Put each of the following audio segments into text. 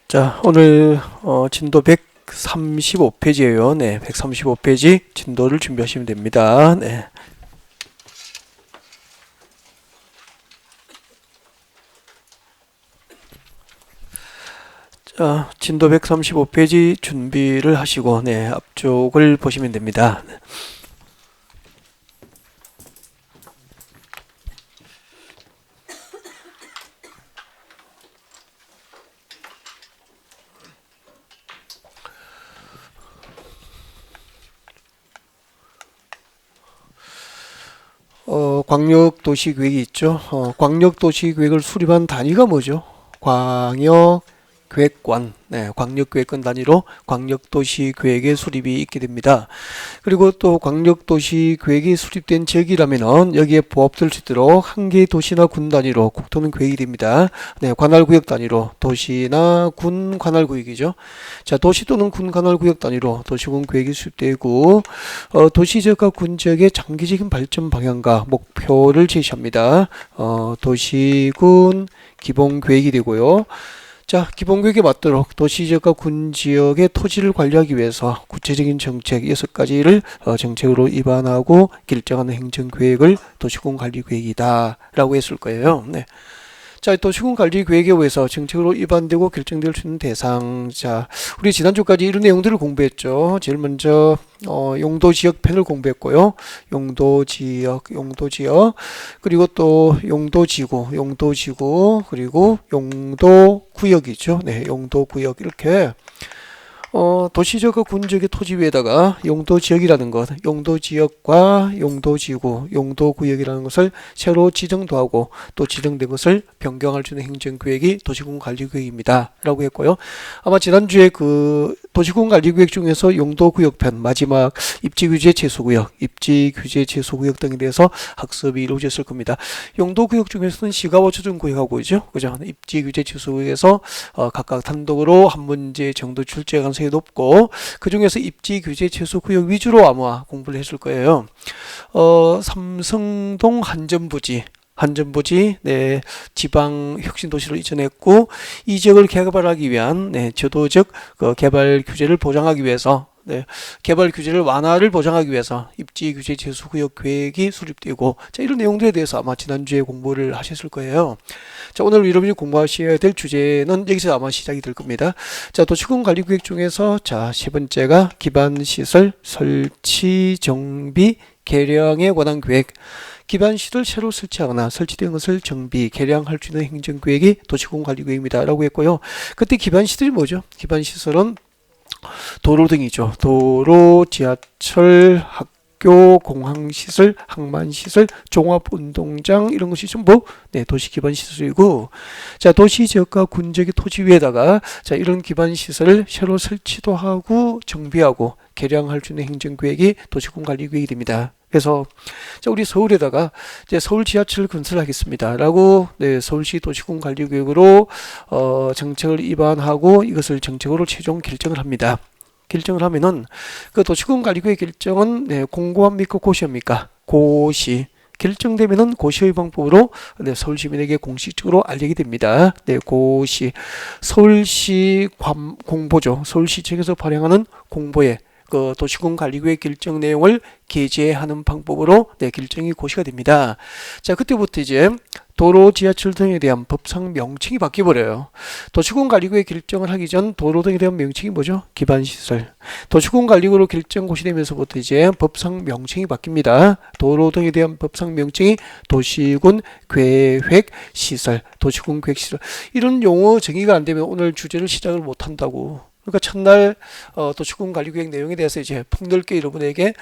자, 오늘 진도 135페이지예요. 네, 135페이지 진도를 준비하시면 됩니다. 네. 자, 진도 135페이지 준비를 하시고 네, 앞쪽을 보시면 됩니다. 네. 광역도시계획이 있죠. 광역도시계획을 수립한 단위가 뭐죠? 광역계획관. 네, 광역계획관 단위로 광역도시계획의 수립이 있게 됩니다. 그리고 또 광역도시계획이 수립된 지역이라면은 여기에 부합될 수 있도록 한 개의 도시나 군 단위로 국토는 계획이 됩니다. 네, 관할구역 단위로 도시나 군 관할구역이죠. 자, 도시 또는 군 관할구역 단위로 도시군 계획이 수립되고 도시 지역과 군 지역의 장기적인 발전 방향과 목표를 제시합니다. 도시군 기본 계획이 되고요. 자, 기본계획에 맞도록 도시지역과 군지역의 토지를 관리하기 위해서 구체적인 정책 6가지를 정책으로 입안하고 결정하는 행정계획을 도시군관리계획이다 라고 했을 거예요. 네. 자, 도시군관리계획에 의해서 정책으로 입안되고 결정될 수 있는 대상. 자, 우리 지난주까지 이런 내용들을 공부했죠. 제일 먼저 용도지역 편을 공부했고요. 용도지역, 그리고 또 용도지구, 그리고 용도구역이죠. 네, 용도구역 이렇게 도시지역과 군지역의 토지 위에다가 용도지역이라는 것, 용도지역과 용도지구, 용도구역이라는 것을 새로 지정도 하고 또 지정된 것을 변경할 수 있는 행정계획이 도시군관리계획입니다. 라고 했고요. 아마 지난주에 그 도시군관리계획 중에서 용도구역편, 마지막 입지규제 제소구역, 등에 대해서 학습이 이루어졌을 겁니다. 용도구역 중에서는 시가워초정구역하고 있죠. 그죠? 입지규제 제소구역에서 각각 단독으로 한 문제 정도 출제 가능성이 높고 그 중에서 입지 규제 최소 구역 위주로 아마 공부를 했을 거예요. 삼성동 한전부지 네, 지방 혁신 도시로 이전했고 이 지역을 개발하기 위한 네, 저도적 개발 규제를 보장하기 위해서 네, 개발 규제를 완화를 보장하기 위해서 입지 규제 제소구역 계획이 수립되고 자, 이런 내용들에 대해서 아마 지난주에 공부를 하셨을 거예요. 자, 오늘 여러분이 공부하셔야 될 주제는 여기서 아마 시작이 될 겁니다. 자, 도시군 관리 계획 중에서 자, 세 번째가 기반 시설 설치 정비 개량에 관한 계획. 기반 시설 새로 설치하거나 설치된 것을 정비, 개량할 수 있는 행정계획이 도시군 관리 계획입니다. 라고 했고요. 그때 기반 시설이 뭐죠? 기반 시설은 도로 등이죠. 도로, 지하철, 학교, 공항시설, 항만시설, 종합운동장 이런 것이 전부 네, 도시 기반 시설이고 자, 도시 지역과 군지역의 토지 위에다가 자, 이런 기반 시설을 새로 설치도 하고 정비하고 개량할 수 있는 행정계획이 도시군 관리 계획이 됩니다. 그래서 자, 우리 서울에다가 이제 서울 지하철 건설하겠습니다. 라고 네, 서울시 도시군 관리 계획으로 정책을 입안하고 이것을 정책으로 최종 결정을 합니다. 결정을 하면은 그 도시군 관리 계획 결정은 네, 공고합니까 고시합니까? 고시. 결정되면은 고시의 방법으로 네, 서울 시민에게 공식적으로 알리게 됩니다. 네, 고시. 서울시 공보죠. 서울시청에서 발행하는 공보에 그 도시군 관리계획 결정 내용을 게재하는 방법으로 네, 결정이 고시가 됩니다. 자, 그때부터 이제 도로, 지하철 등에 대한 법상 명칭이 바뀌어버려요. 도시군 관리계획 결정을 하기 전 도로 등에 대한 명칭이 뭐죠? 기반시설. 도시군 관리구로 결정 고시되면서부터 이제 법상 명칭이 바뀝니다. 도로 등에 대한 법상 명칭이 도시군 계획시설, 도시군 계획시설. 이런 용어 정의가 안 되면 오늘 주제를 시작을 못 한다고. 그러니까 첫날 도시군 관리계획 내용에 대해서 이제 폭넓게 여러분에게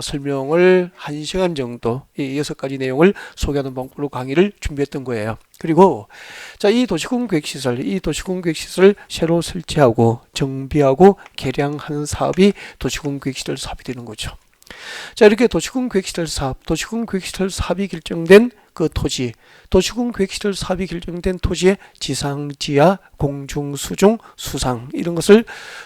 설명을 1시간 정도 이 6가지 내용을 소개하는 방법으로 강의를 준비했던 거예요. 그리고 자, 이 도시군 계획시설을 새로 설치하고 정비하고 개량하는 사업이 도시군 계획시설 사업이 되는 거죠. 자, 이렇게 도시군 계획시설 사업이 결정된 그 토지, 도시군 계획시설 사업이 결정된 토지의 지상, 지하, 공중, 수중, 수상 이런 것을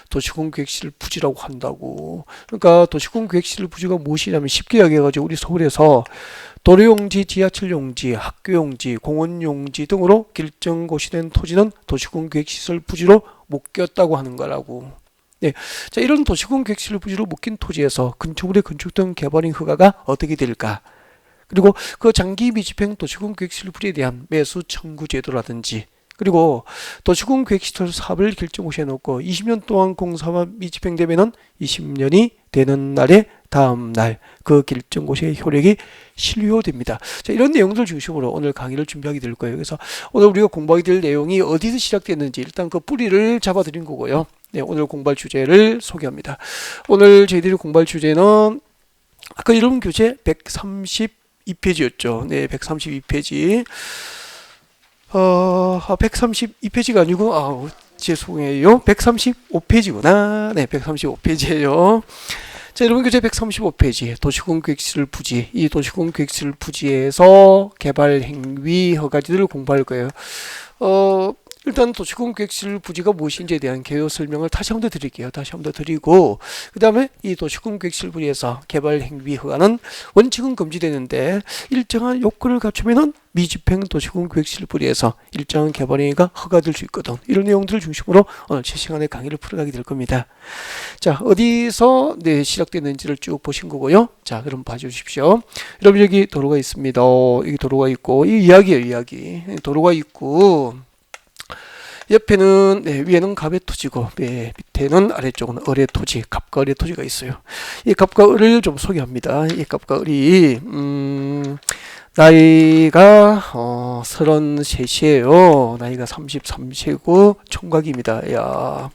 도시군 계획시설 부지라고 한다고. 그러니까 도시군 계획시설 부지가 무엇이냐면 쉽게 이야기해가지고 우리 서울에서 도로용지, 지하철용지, 학교용지, 공원용지 등으로 결정고시된 토지는 도시군 계획시설 부지로 묶였다고 하는 거라고. 네. 자, 이런 도시군 계획시설 부지로 묶인 토지에서 건축물의 건축 등 개발행 허가가 어떻게 될까? 그리고 그 장기 미집행 도시군 계획시설 부지에 대한 매수 청구 제도라든지, 그리고 도시군 계획시설 사업을 결정고시에 놓고 20년 동안 공사가 미집행되면은 20년이 되는 날의 다음 날 그 결정고시의 효력이 실효됩니다. 자, 이런 내용들 중심으로 오늘 강의를 준비하게 될 거예요. 그래서 오늘 우리가 공부하게 될 내용이 어디서 시작됐는지 일단 그 뿌리를 잡아드린 거고요. 네, 오늘 공부할 주제를 소개합니다. 오늘 저희들이 공부할 주제는 아까 이론 교재 132페이지였죠. 네, 132페이지. 132페이지가 아니고, 죄송해요. 135페이지구나. 네, 135페이지예요. 자, 여러분 교재 135페이지 도시군 계획시설 부지, 이 도시군 계획시설 부지에서 개발 행위 허가지들을 공부할 거예요. 일단 도시군 계획시설 부지가 무엇인지에 대한 개요 설명을 다시 한번 더 드릴게요. 다시 한번 더 드리고, 그 다음에 이 도시군 계획시설 부지에서 개발 행위 허가는 원칙은 금지되는데 일정한 요건을 갖추면은 미집행 도시군 계획시설 부지에서 일정한 개발 행위가 허가될 수 있거든. 이런 내용들을 중심으로 오늘 제 시간에 강의를 풀어가게 될 겁니다. 자, 어디서 시작됐는지를 쭉 보신 거고요. 자, 그럼 봐주십시오. 여러분, 여기 도로가 있습니다. 여기 도로가 있고, 이 이야기예요, 이야기. 도로가 있고, 옆에는 위에는 갑의 토지고 밑에는 아래쪽은 을의 토지, 갑과 을의 토지가 있어요. 이 갑과 을을 좀 소개합니다. 이 갑과 을이 나이가 33이에요. 나이가 33세고 총각입니다. 야,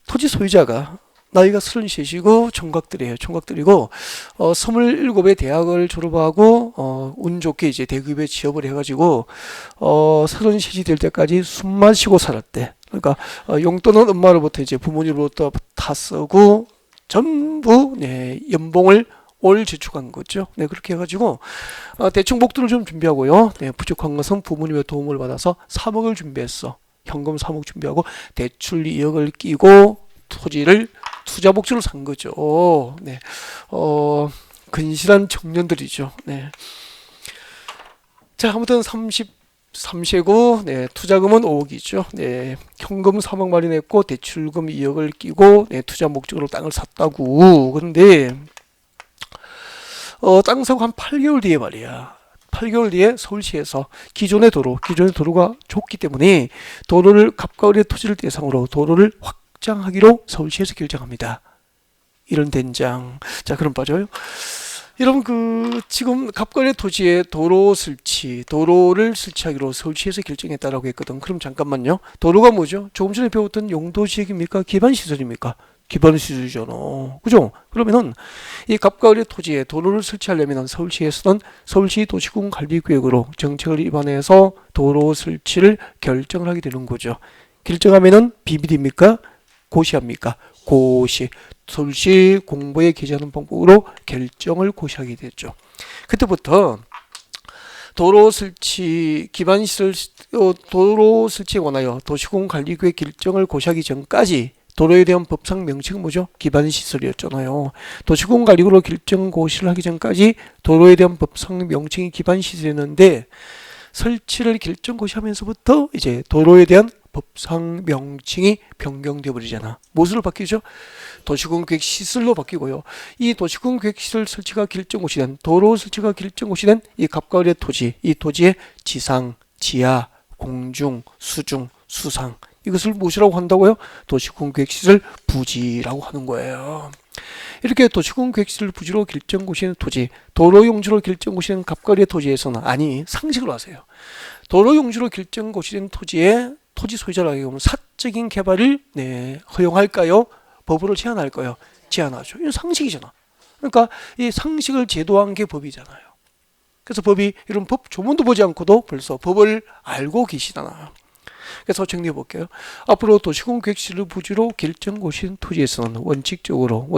토지 소유자가 나이가 33이고 총각들이에요. 총각들이고 27에 대학을 졸업하고 운 좋게 이제 대기업에 취업을 해가지고 33이 될 때까지 숨만 쉬고 살았대. 그러니까 용돈은 엄마로부터 이제 부모님으로부터 다 쓰고 전부 연봉을 올 저축한 거죠. 네, 그렇게 해가지고 대충 목돈을 좀 준비하고요. 네, 부족한 것은 부모님의 도움을 받아서 3억을 준비했어. 현금 3억 준비하고 대출 2억을 끼고 토지를 투자 목적으로 산 거죠. 네, 근실한 청년들이죠. 네. 자, 아무튼 33세고, 네, 투자금은 5억이죠. 네, 현금 3억 마련했고, 대출금 2억을 끼고, 네, 투자 목적으로 땅을 샀다고. 근데, 땅 사고 한 8개월 뒤에 말이야. 8개월 뒤에 서울시에서 기존의 도로가 좁기 때문에 도로를 갑과 을의 토지를 대상으로 도로를 확장하기로 서울시에서 결정합니다. 이런 된장. 자, 그럼 빠져요. 여러분, 지금 갑과 을의 토지에 도로를 설치하기로 서울시에서 결정했다라고 했거든. 그럼 잠깐만요. 도로가 뭐죠? 조금 전에 배웠던 용도지역입니까? 기반시설입니까? 기반시설이잖아. 그죠? 그러면은 이 갑과 을의 토지에 도로를 설치하려면 서울시에서는 서울시 도시군 관리구역으로 정책을 위반해서 도로 설치를 결정을 하게 되는 거죠. 결정하면은 비밀입니까? 고시합니까? 고시. 서울시 공보에 게재하는 방법으로 결정을 고시하게 되죠. 그때부터 도로 설치에 관하여 도시군 관리구역 결정을 고시하기 전까지 도로에 대한 법상 명칭은 뭐죠? 기반시설이었잖아요. 도시군 관리구로 결정 고시를 하기 전까지 도로에 대한 법상 명칭이 기반시설이었는데 설치를 결정 고시하면서부터 이제 도로에 대한 법상 명칭이 변경되어 버리잖아. 무엇으로 바뀌죠? 도시군 계획 시설로 바뀌고요. 이 도시군 계획 시설 설치가 결정 고시된 도로 설치가 결정 고시된 이 갑과 을의 토지, 이 토지의 지상, 지하, 공중, 수중, 수상 이것을 무엇이라고 한다고요? 도시군 계획 시설 부지라고 하는 거예요. 이렇게 도시군 계획 시설 부지로 결정 고시된 토지, 도로 용지로 결정 고시된 갑과 을의 토지에서는 상식으로 하세요. 도로 용지로 결정 고시된 토지에 토지 소유자라고 하면 사적인 개발을 허용할까요? 법으로 제한할까요? 제한하죠. 이건 상식이잖아. 그러니까 이 상식을 제도한 게 법이잖아요. 그래서 법이 이런 법 조문도 보지 않고도 벌써 법을 알고 계시잖아요. 그래서 정리해 볼게요. 앞으로 도시공계획시를 부지로 결정고시인 토지에서는 원칙적으로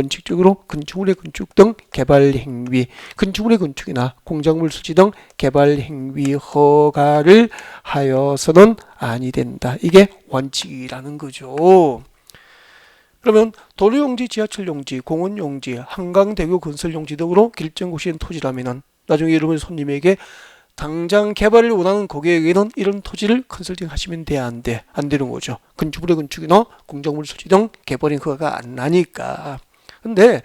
건축물의 건축 등 개발 행위, 건축물의 건축이나 공작물 수지 등 개발 행위 허가를 하여서는 아니 된다. 이게 원칙이라는 거죠. 그러면 도로용지, 지하철용지, 공원용지, 한강대교 건설용지 등으로 결정고시인 토지라면은 나중에 여러분 손님에게 당장 개발을 원하는 고객에게는 이런 토지를 컨설팅 하시면 돼, 안 돼? 안 되는 거죠. 건축물의 건축이나 공작물 수지 등 개발인 허가가 안 나니까. 근데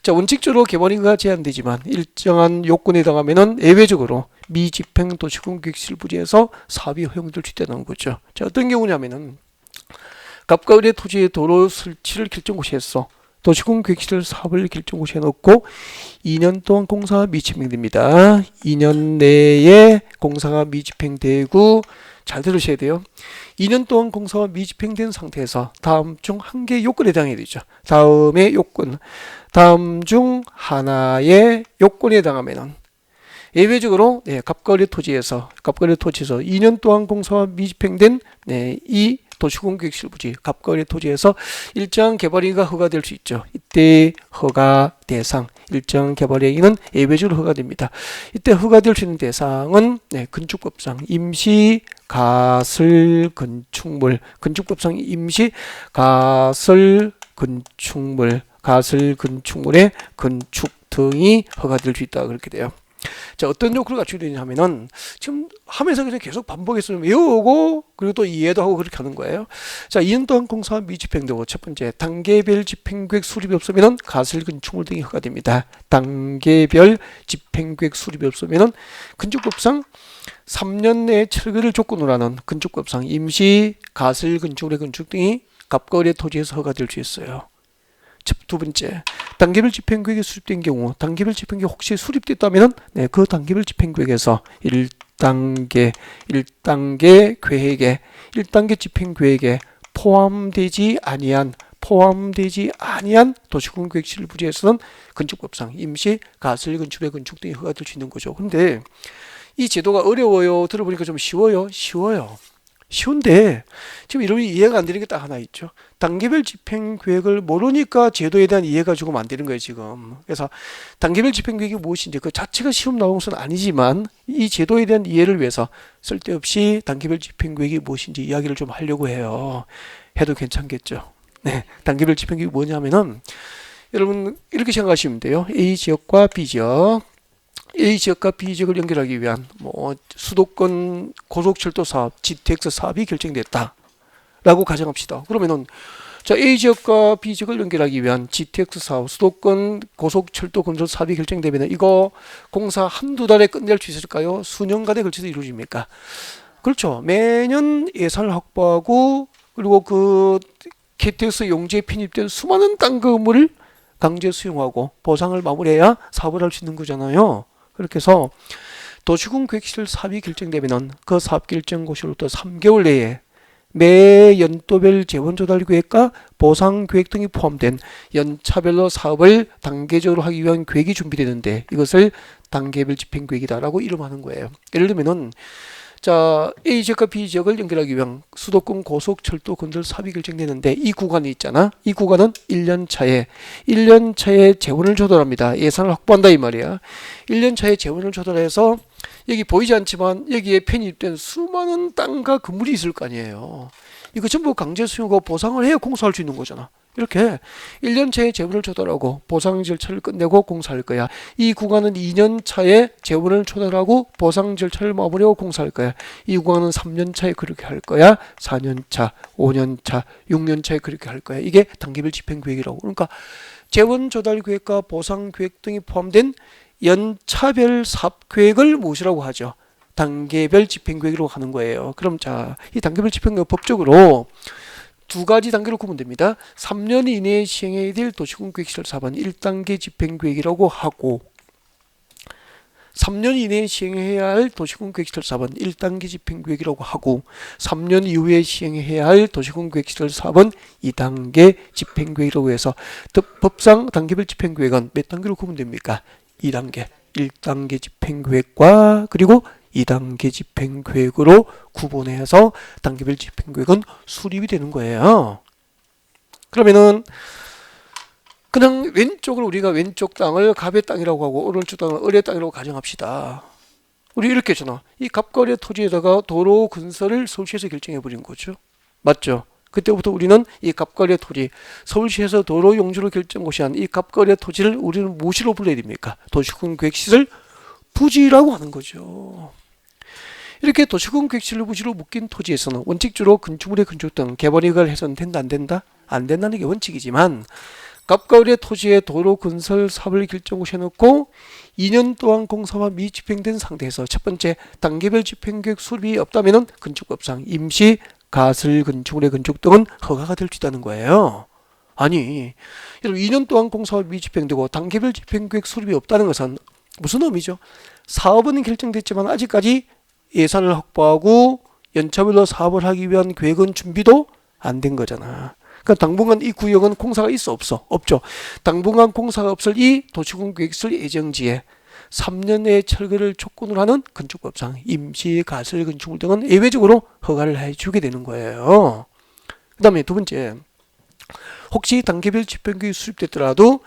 자, 원칙적으로 개발인 허가가 제한되지만 일정한 요건에 해당하면은 예외적으로 미집행 도시공계획시를 부지에서 사업이 허용될 수 있다는 거죠. 자, 어떤 경우냐면은 갑과 을의 토지의 도로 설치를 결정고시했어. 도시공계획시를 사업을 결정고시해 놓고 2년 동안 공사가 미집행됩니다. 2년 내에 공사가 미집행되고 잘 들으셔야 돼요. 2년 동안 공사가 미집행된 상태에서 다음 중 한 개의 요건에 해당해야 되죠. 다음 중 하나의 요건에 해당하면은 예외적으로 갑과 을의 토지에서 2년 동안 공사가 미집행된 이 도시공계획시를 부지 갑과 을의 토지에서 일정 개발행위가 허가될 수 있죠. 이때 허가 대상, 일정 개발행위는 예외적으로 허가됩니다. 이때 허가될 수 있는 대상은 건축법상 임시 가설 건축물, 건축법상 임시 가설 건축물의 건축 등이 허가될 수 있다 그렇게 돼요. 자, 어떤 요건을 갖추게 되냐면은 지금 하면서 그냥 계속 반복해서 외우고 그리고 또 이해도 하고 그렇게 하는 거예요. 자, 2년 동안 공사가 미집행되고 첫 번째 단계별 집행계획 수립이 없으면은 가설 건축물 등이 허가됩니다. 단계별 집행계획 수립이 없으면은 건축법상 3년 내에 철거를 조건으로 하는 건축법상 임시 가설 건축물의 건축 등이 갑과 을의 토지에서 허가될 수 있어요. 두 번째, 단계별 집행계획이 수립된 경우 단계별 집행계획 혹시 수립됐다면 그 단계별 집행계획에서 1단계 계획에 1단계 집행계획에 포함되지 아니한 도시공계획시를 부지에서는 건축법상 임시 가설 건축의 건축 등이 허가될 수 있는 거죠. 근데 이 제도가 어려워요? 들어보니까 좀 쉬워요? 쉬운데 지금 이름이 이해가 안 되는 게 딱 하나 있죠. 단계별 집행계획을 모르니까 제도에 대한 이해가 조금 안 되는 거예요 지금. 그래서 단계별 집행계획이 무엇인지 그 자체가 쉬운 나온것은 아니지만 이 제도에 대한 이해를 위해서 쓸데없이 단계별 집행계획이 무엇인지 이야기를 좀 하려고 해요. 해도 괜찮겠죠. 단계별 집행계획이 뭐냐면은 여러분 이렇게 생각하시면 돼요. A지역과 B지역, A지역과 B지역을 연결하기 위한 수도권 고속철도 사업, GTX 사업이 결정됐다 라고 가정합시다. 그러면은 자, A지역과 B지역을 연결하기 위한 GTX 사업, 수도권 고속철도 건설 사업이 결정되면 이거 공사 한두 달에 끝낼 수 있을까요? 수년간에 걸쳐서 이루어집니까? 그렇죠. 매년 예산을 확보하고 그리고 그 KTX 용지에 편입된 수많은 땅 건물을 강제 수용하고 보상을 마무리해야 사업을 할 수 있는 거잖아요. 그렇게 해서 도시공계획시를 사업이 결정되면 그 사업 결정고시로부터 3개월 내에 매 연도별 재원조달계획과 보상계획 등이 포함된 연차별로 사업을 단계적으로 하기 위한 계획이 준비되는데 이것을 단계별 집행계획이다라고 이름하는 거예요. 예를 들면은 자, A지역과 B지역을 연결하기 위한 수도권 고속철도 건설 사업이 결정되는데 이 구간이 있잖아. 이 구간은 1년 차에 재원을 조달합니다. 예산을 확보한다 이 말이야. 1년 차에 재원을 조달해서 여기 보이지 않지만 여기에 편입된 수많은 땅과 건물이 있을 거 아니에요. 이거 전부 강제 수용하고 보상을 해야 공사할 수 있는 거잖아. 이렇게 1년 차에 재원을 조달하고 보상 절차를 끝내고 공사할 거야. 이 구간은 2년 차에 재원을 조달하고 보상 절차를 마무리하고 공사할 거야. 이 구간은 3년 차에 그렇게 할 거야. 4년 차, 5년 차, 6년 차에 그렇게 할 거야. 이게 단계별 집행계획이라고. 그러니까 재원 조달 계획과 보상 계획 등이 포함된 연차별 사업 계획을 무엇이라고 하죠? 단계별 집행계획이라고 하는 거예요. 그럼 자, 이 단계별 집행계획 법적으로 두 가지 단계로 구분 됩니다. 3년 이내에 시행해야 될 도시공계획시설 사업은 1단계 집행계획이라고 하고 3년 이내에 시행해야 할 도시공계획시설 사업은 1단계 집행계획이라고 하고 3년 이후에 시행해야 할 도시공계획시설 사업은 2단계 집행계획이라고 해서 법상 단계별 집행계획은 몇 단계로 구분됩니까? 2단계. 1단계 집행계획과 그리고 2단계 집행계획으로 구분해서 단계별 집행계획은 수립이 되는 거예요. 그러면은 그냥 왼쪽을 우리가 왼쪽 땅을 갑의 땅이라고 하고 오른쪽 땅을 을의 땅이라고 가정합시다. 우리 이렇게 했잖아. 이 갑과 을의 토지에다가 도로 건설을 서울시에서 결정해 버린 거죠. 맞죠? 그때부터 우리는 이 갑과 을의 토지, 서울시에서 도로 용지로 결정 고시한 이 갑과 을의 토지를 우리는 무엇으로 불러야 됩니까? 도시군 계획시설 부지라고 하는 거죠. 이렇게 도시군 계획시설 부지로 묶인 토지에서는 원칙적으로 건축물의 건축 등 개발 이익을 해서는 된다 안 된다? 안 된다는 게 원칙이지만 갑과 을의 토지에 도로 건설 사업을 결정 고시해놓고 2년 동안 공사가 미집행된 상태에서 첫 번째 단계별 집행계획 수립이 없다면 건축법상 임시 가설 건축물의 건축 등은 허가가 될 수 있다는 거예요. 아니, 여러분 2년 동안 공사가 미집행되고 단계별 집행계획 수립이 없다는 것은 무슨 의미죠? 사업은 결정됐지만 아직까지 예산을 확보하고 연차별로 사업을 하기 위한 계획은 준비도 안 된 거잖아. 그러니까 당분간 이 구역은 공사가 있어 없어? 없죠. 당분간 공사가 없을 이 도시군 계획시설 예정지에 3년 내에 철거를 조건으로 하는 건축법상 임시 가설 건축물 등은 예외적으로 허가를 해주게 되는 거예요. 그 다음에 두 번째, 혹시 단계별 집행계획이 수립됐더라도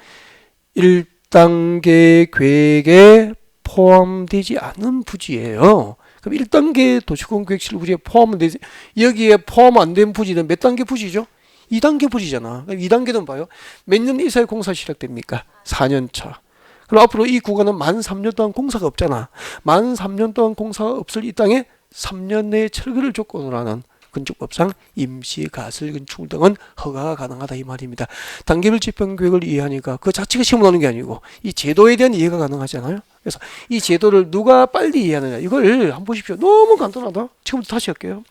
1단계 계획에 포함되지 않은 부지예요. 그럼 1단계 도시군 계획시설 부지에 포함은 되지, 여기에 포함 안 된 부지는 몇 단계 부지죠? 2단계 부지잖아. 2단계는 봐요. 몇 년 이사에 공사 시작됩니까? 4년 차. 그럼 앞으로 이 구간은 만 3년 동안 공사가 없잖아. 만 3년 동안 공사가 없을 이 땅에 3년 내에 철거를 조건으로 하는 건축법상 임시 가설 건축물 등은 허가가 가능하다 이 말입니다. 단계별 집행계획을 이해하니까 그 자체가 시험 나오는 게 아니고 이 제도에 대한 이해가 가능하잖아요. 그래서 이 제도를 누가 빨리 이해하느냐 이걸 한번 보십시오. 너무 간단하다. 지금부터 다시 할게요.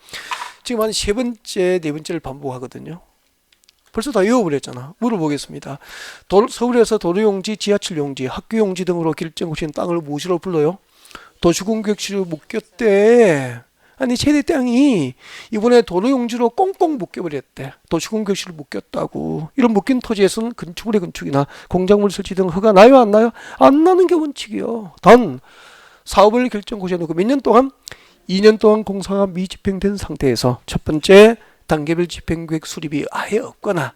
지금 한 세 번째, 네 번째를 반복하거든요. 벌써 다 외워버렸잖아. 물어보겠습니다. 서울에서 도로용지, 지하철용지, 학교용지 등으로 결정 고시한 땅을 무엇으로 불러요? 도시군 계획시로 묶였대. 아니 세대 땅이 이번에 도로용지로 꽁꽁 묶여버렸대. 도시군 계획시로 묶였다고. 이런 묶인 토지에서는 건축물의 건축이나 공작물 설치 등 허가 나요 안 나요? 안 나는 게 원칙이요. 단 사업을 결정 고시해놓고 몇 년 동안? 2년 동안 공사가 미집행된 상태에서 첫 번째 단계별 집행계획 수립이 아예 없거나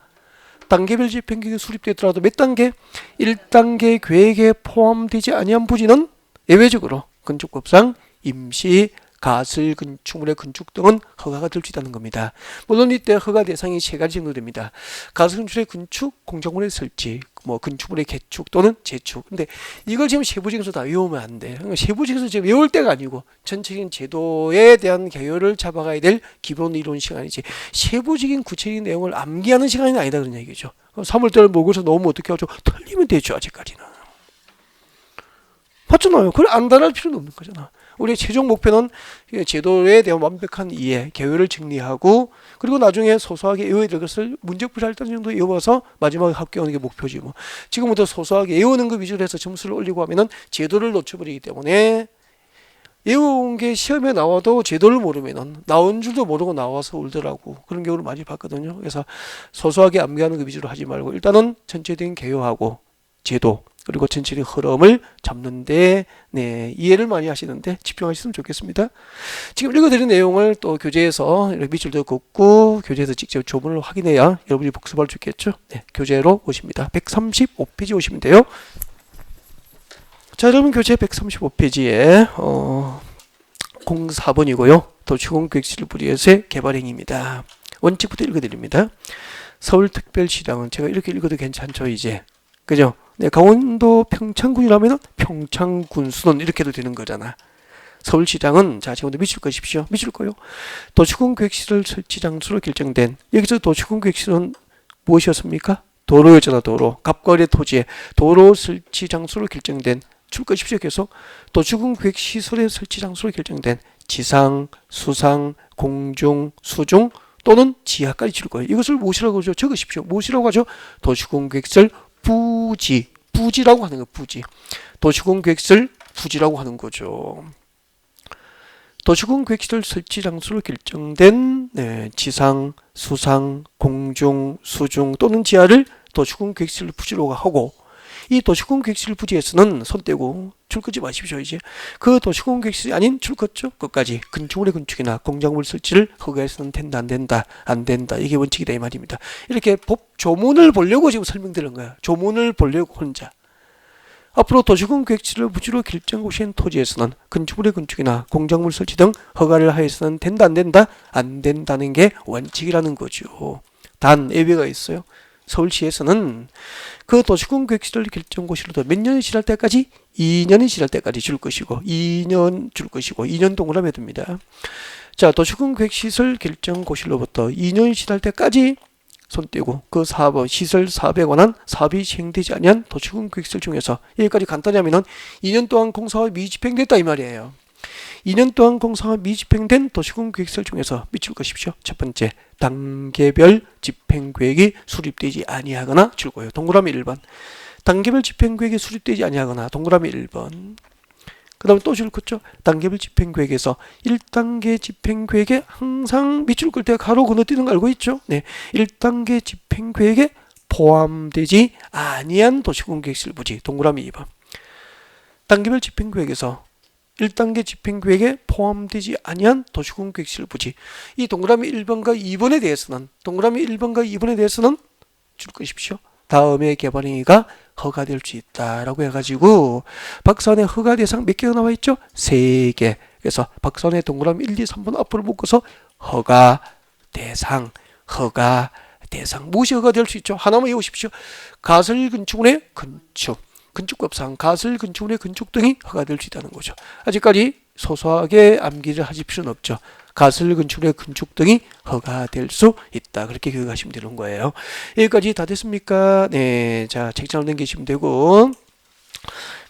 단계별 집행계획이 수립되더라도 몇 단계? 1단계 계획에 포함되지 아니한 부지는 예외적으로 건축법상 임시 가설 건축물의 건축 등은 허가가 될 수 있다는 겁니다. 물론 이때 허가 대상이 세 가지 정도 됩니다. 가설 건축물의 건축, 공작물의 설치, 뭐 건축물의 개축 또는 재축. 근데 이걸 지금 세부적에서 다 외우면 안 돼. 그러니까 세부적에서 지금 외울 때가 아니고 전체적인 제도에 대한 개요를 잡아가야 될 기본 이론 시간이지. 세부적인 구체적인 내용을 암기하는 시간이 아니다 그런 얘기죠. 3월달 모의고사 넣으면 어떻게 하죠? 틀리면 되죠 아직까지는. 맞잖아요. 그걸 안달할 필요는 없는 거잖아. 우리의 최종 목표는 제도에 대한 완벽한 이해, 개요를 정리하고 그리고 나중에 소소하게 외워야 될 것을 문제풀이 할 정도 외워서 마지막에 합격하는 게 목표지 뭐. 지금부터 소소하게 외우는 거 위주로 해서 점수를 올리고 하면은 제도를 놓쳐버리기 때문에 외운 게 시험에 나와도 제도를 모르면은 나온 줄도 모르고 나와서 울더라고. 그런 경우를 많이 봤거든요. 그래서 소소하게 암기하는 거 위주로 하지 말고 일단은 전체적인 개요하고 제도 그리고 전체적인 흐름을 잡는데 이해를 많이 하시는데 집중하셨으면 좋겠습니다. 지금 읽어드린 내용을 또 교재에서 밑줄도 긋고 교재에서 직접 조문을 확인해야 여러분이 복습할 수 있겠죠. 교재로 오십니다. 135페이지 오시면 돼요. 자, 여러분 교재 135페이지에 04번이고요. 도시공계획시설 부지에서의 개발행위입니다. 원칙부터 읽어드립니다. 서울특별시장은 제가 이렇게 읽어도 괜찮죠 이제. 그죠? 네, 강원도 평창군이라면 평창군수는 이렇게 해도 되는 거잖아. 서울시장은 자 지금부터 미칠 것이십시오. 미칠 거요. 도시군 계획시설 설치 장소로 결정된 여기서 도시군 계획시설은 무엇이었습니까? 도로였잖아. 도로. 갑과 을의 토지에 도로 설치 장소로 결정된 줄 것이십시오. 계속 도시군 계획시설의 설치 장소로 결정된 지상, 수상, 공중, 수중 또는 지하까지 줄 거예요. 이것을 무엇이라고 하죠? 적으십시오. 무엇이라고 하죠? 도시군 계획시설 부지라고 하는 거 부지. 도시군 계획시설 부지라고 하는 거죠. 도시군 계획시설 설치 장소로 결정된 지상, 수상, 공중, 수중 또는 지하를 도시군 계획시설 부지로 하고 이 도시공계획시설 부지에서는 손 떼고 줄 끄지 마십시오. 이제 그 도시공계획시설이 아닌 줄 껐죠. 끝까지 건축물의 건축이나 공작물 설치를 허가해서는 된다 안 된다 안 된다 이게 원칙이다 이 말입니다. 이렇게 법 조문을 보려고 지금 설명드린 거야. 조문을 보려고 혼자. 앞으로 도시공계획시설 부지로 결정고시한 토지에서는 건축물의 건축이나 공작물 설치 등 허가를 하여서는 된다 안 된다 안 된다는 게 원칙이라는 거죠. 단 예외가 있어요. 서울시에서는 그 도시공계획시설 결정고시로도 몇 년이 지날 때까지 2년이 지날 때까지 줄 것이고 2년 줄 것이고 2년 동그라미 둡니다. 자, 도시공계획시설 결정고시로부터 2년이 지날 때까지 손 떼고 그 사업, 시설 사업에 관한 사업이 시행되지 아니한 도시공계획시설 중에서 여기까지 간단히 하면은 2년 동안 공사가 미집행됐다 이 말이에요. 2년 동안 공사가 미집행된 도시공계획시설 중에서 미칠 것이십시오. 첫 번째, 단계별 집행계획이 수립되지 아니하거나 줄 거예요. 동그라미 1번. 단계별 집행계획이 수립되지 아니하거나 동그라미 1번. 그 다음에 또 줄 거죠. 단계별 집행계획에서 1단계 집행계획에 항상 밑줄 끌 때 가로 건너뛰는 거 알고 있죠? 네, 1단계 집행계획에 포함되지 아니한 도시공계획시설 부지 동그라미 2번. 단계별 집행계획에서 1단계 집행계획에 포함되지 아니한 도시공계획시설 부지. 이 동그라미 1번과 2번에 대해서는 동그라미 1번과 2번에 대해서는 줄 것이십시오. 다음에 개발행위가 허가될 수 있다라고 해가지고 박사원의 허가 대상 몇 개가 나와 있죠? 3개. 그래서 박사원의 동그라미 1, 2, 3번 앞으로 묶어서 허가 대상, 허가 대상. 무엇이 허가될 수 있죠? 하나만 외우십시오. 가설건축물의 건축, 건축법상 가설건축물의 건축 등이 허가될 수 있다는 거죠. 아직까지 소소하게 암기를 하실 필요는 없죠. 가설건축물의 건축 등이 허가될 수 있다. 그렇게 기억하시면 되는 거예요. 여기까지 다 됐습니까? 네, 자 책장을 넘기시면 되고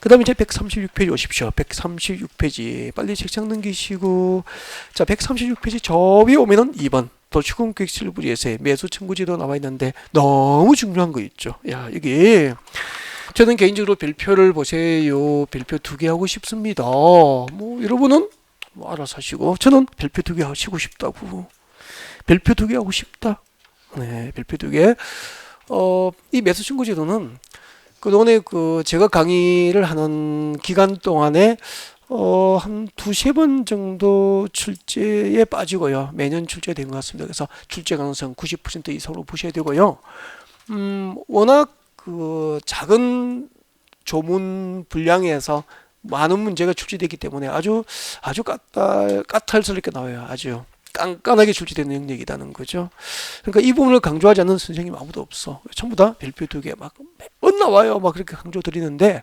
그 다음에 이제 136페이지 오십시오. 136페이지 빨리 책장 넘기시고 자 136페이지 저 위에 오면은 2번 도시공계획시설 부지에서의 매수 청구제도 나와 있는데 너무 중요한 거 있죠. 야 여기 저는 개인적으로 별표를 보세요. 별표 2개 하고 싶습니다. 뭐 여러분은 뭐 알아서 하시고 저는 별표 2개 하시고 싶다고. 별표 2개 하고 싶다. 네, 별표 2개. 이 매수 청구 제도는 그동안에 제가 강의를 하는 기간 동안에 한 2~3번 정도 출제에 빠지고요. 매년 출제된 것 같습니다. 그래서 출제 가능성 90% 이상으로 보셔야 되고요. 워낙 작은 조문 분량에서 많은 문제가 출제되기 때문에 아주 까탈스럽게 나와요. 아주 깐깐하게 출제되는 영역이라는 거죠. 그러니까 이 부분을 강조하지 않는 선생님 아무도 없어. 전부 다 별표 2개 막 매번 나와요. 막 그렇게 강조 드리는데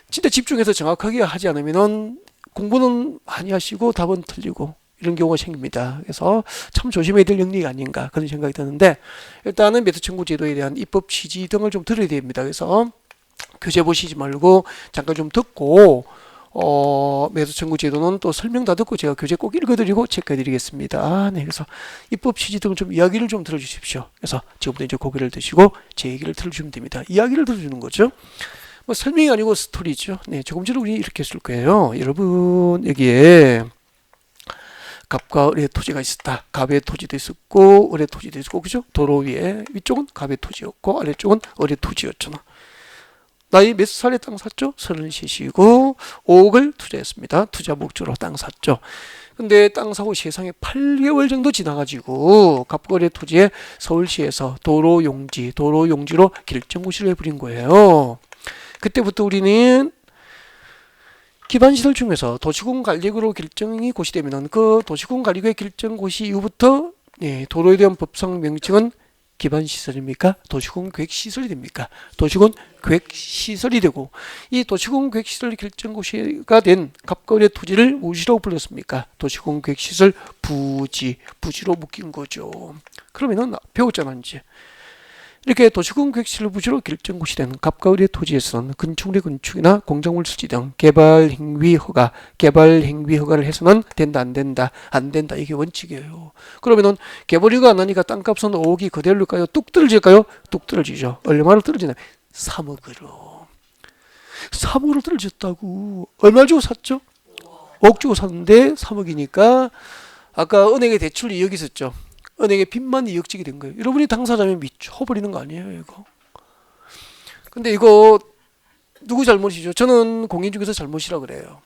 진짜 집중해서 정확하게 하지 않으면은 공부는 많이 하시고 답은 틀리고 이런 경우가 생깁니다. 그래서 참 조심해야 될 영역이 아닌가 그런 생각이 드는데 일단은 매수 청구 제도에 대한 입법 취지 등을 좀 들어야 됩니다. 그래서 교재 보시지 말고 잠깐 좀 듣고 매수 청구 제도는 또 설명 다 듣고 제가 교재 꼭 읽어드리고 체크해 드리겠습니다. 네, 그래서 입법 취지 등을 좀 이야기를 좀 들어주십시오. 그래서 지금부터 이제 고개를 드시고 제 얘기를 들어주면 됩니다. 이야기를 들어주는 거죠. 뭐 설명이 아니고 스토리죠. 네, 조금 전에 우리 이렇게 했을 거예요. 여러분 여기에 갑과 을의 토지가 있었다. 갑의 토지도 있었고 을의 토지도 있었고 그죠? 도로 위에 위쪽은 갑의 토지였고 아래쪽은 을의 토지였잖아. 나이 몇 살에 땅 샀죠? 33이고 5억을 투자했습니다. 투자 목적으로 땅 샀죠. 근데 땅 사고 세상에 8개월 정도 지나가지고 갑과 을의 토지에 서울시에서 도로 용지로 결정고시를 해버린 거예요. 그때부터 우리는 기반시설 중에서 도시군관리구로 결정이 고시되면 그 도시군관리구의 결정고시 이후부터 도로에 대한 법상 명칭은 기반시설입니까? 도시군계획시설이 됩니까? 도시군계획시설이 되고 이 도시군계획시설 결정고시가 된 갑과 을의 토지를 무엇이라고 불렀습니까? 도시군계획시설 부지로 묶인 거죠. 그러면은 배웠잖아 이제. 이렇게 도시군계획시설 부지로 결정고시된 갑과 을의 토지에서는 건축물의 건축이나 공작물 설치 등 개발행위 허가를 해서는 된다 안 된다 이게 원칙이에요. 그러면은 개발이가 안 하니까 땅값은 5억이 그대로일까요? 뚝 떨어질까요? 뚝 떨어지죠. 얼마나 떨어지나? 3억으로 떨어졌다고. 얼마 주고 샀죠? 5억 주고 샀는데 3억이니까 아까 은행에 대출 2억 있었죠. 은행에 빚만 2억 지게 된 거예요. 여러분이 당사자면 미쳐버리는 거 아니에요, 이거. 근데 이거 누구 잘못이죠? 저는 공인중개사 잘못이라 그래요.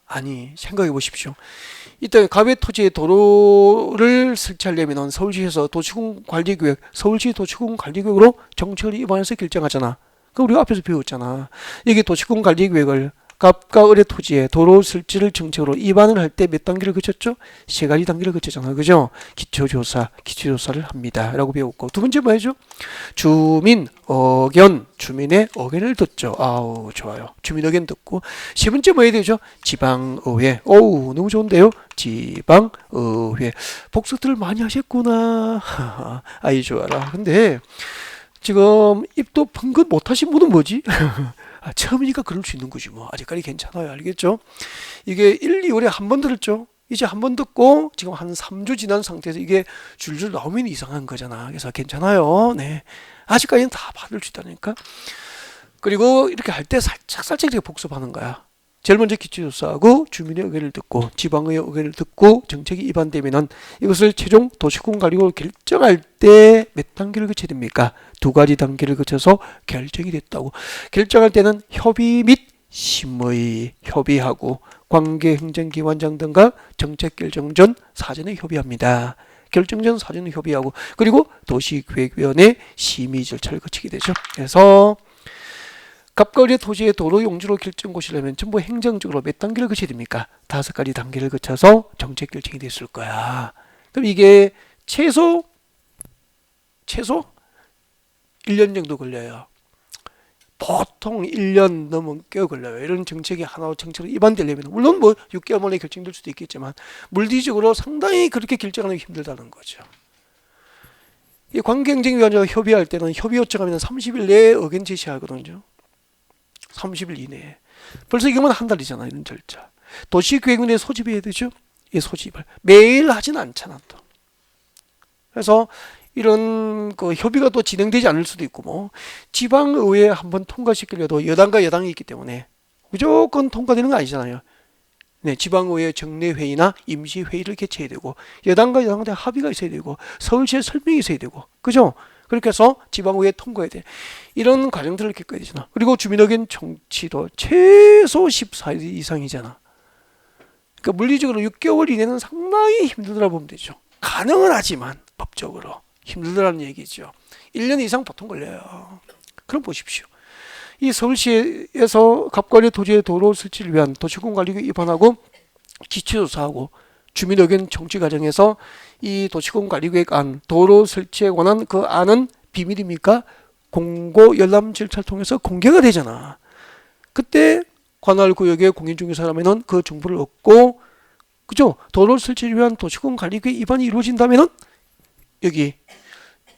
아니, 생각해 보십시오. 이때 가외 토지에 도로를 설치하려면 서울시에서 도시군관리계획, 서울시 도시군관리계획으로 정책을 입안해서 결정하잖아. 그 우리가 앞에서 배웠잖아. 이게 도시군관리계획을 갑과 을의 토지에 도로 설치를 정책으로 입안을 할 때 몇 단계를 거쳤죠? 세 가지 단계를 거쳤잖아. 그죠? 기초조사를 합니다. 라고 배웠고. 두 번째 뭐죠? 주민 의견, 주민의 의견을 듣죠. 아우, 좋아요. 주민 의견 듣고. 세 번째 뭐 해야 되죠? 지방의회. 어우, 너무 좋은데요? 지방의회. 복습들을 많이 하셨구나. 아이, 좋아라. 근데 지금 입도 펑긋 못하신 분은 뭐지? 처음이니까 그럴 수 있는 거지 뭐. 아직까지 괜찮아요. 알겠죠? 이게 1, 2월에 한 번 들었죠. 이제 한 번 듣고 지금 한 3주 지난 상태에서 이게 줄줄 나오면 이상한 거잖아. 그래서 괜찮아요. 네. 아직까지는 다 받을 수 있다니까. 그리고 이렇게 할 때 살짝 이렇게 복습하는 거야. 제일 먼저 기초조사하고 주민의 의견을 듣고 지방의 의견을 듣고 정책이 입안되면은 이것을 최종 도시군관리로 결정할 때 몇 단계를 거쳐야 됩니까? 두 가지 단계를 거쳐서 결정이 됐다고. 결정할 때는 협의 및 심의, 협의하고 관계행정기관장 등과 정책 결정 전 사전에 협의합니다. 결정 전 사전에 협의하고 그리고 도시계획위원회 심의 절차를 거치게 되죠. 그래서 갑과 을의 토지의 도로 용지로 결정 고시려면 전부 행정적으로 몇 단계를 거쳐야 됩니까? 5가지 단계를 거쳐서 정책 결정이 됐을 거야. 그럼 이게 최소 1년 정도 걸려요. 보통 1년 넘은 꽤 걸려요. 이런 정책이 하나 정책으로 입안되려면 물론 뭐 6개월 만에 결정될 수도 있겠지만 물리적으로 상당히 그렇게 결정하는 게 힘들다는 거죠. 이 관계행정위원회와 협의할 때는 협의 요청하면 30일 내에 의견 제시하거든요. 30일 이내에. 벌써 이거면 한 달이잖아. 이런 절차. 도시계획위원회 소집해야 되죠. 이 소집을 매일 하진 않잖아 또. 그래서 이런 그 협의가 또 진행되지 않을 수도 있고 뭐 지방의회에 한번 통과시키려도 여당과 여당이 있기 때문에 무조건 통과되는 거 아니잖아요. 네, 지방의회 정례회의나 임시회의를 개최해야 되고 여당과 여당한테 합의가 있어야 되고 서울시에 설명이 있어야 되고 그죠? 그렇게 해서 지방의회에 통과해야 돼. 이런 과정들을 겪어야 되잖아. 그리고 주민의견 청취도 최소 14일 이상이잖아. 그러니까 물리적으로 6개월 이내는 상당히 힘들더라 보면 되죠. 가능은 하지만 법적으로 힘들다는 얘기죠. 1년 이상 보통 걸려요. 그럼 보십시오. 이 서울시에서 갑과의 토지의 도로 설치를 위한 도시군관리계획 입안하고 기초조사하고 주민의견 청취 과정에서 이 도시군관리계획 안, 도로 설치에 관한 그 안은 비밀입니까? 공고 열람 절차를 통해서 공개가 되잖아. 그때 관할 구역의 공인중개사라면은 그 정보를 얻고, 그죠? 도로 설치를 위한 도시군관리계획 입안이 이루어진다면은 여기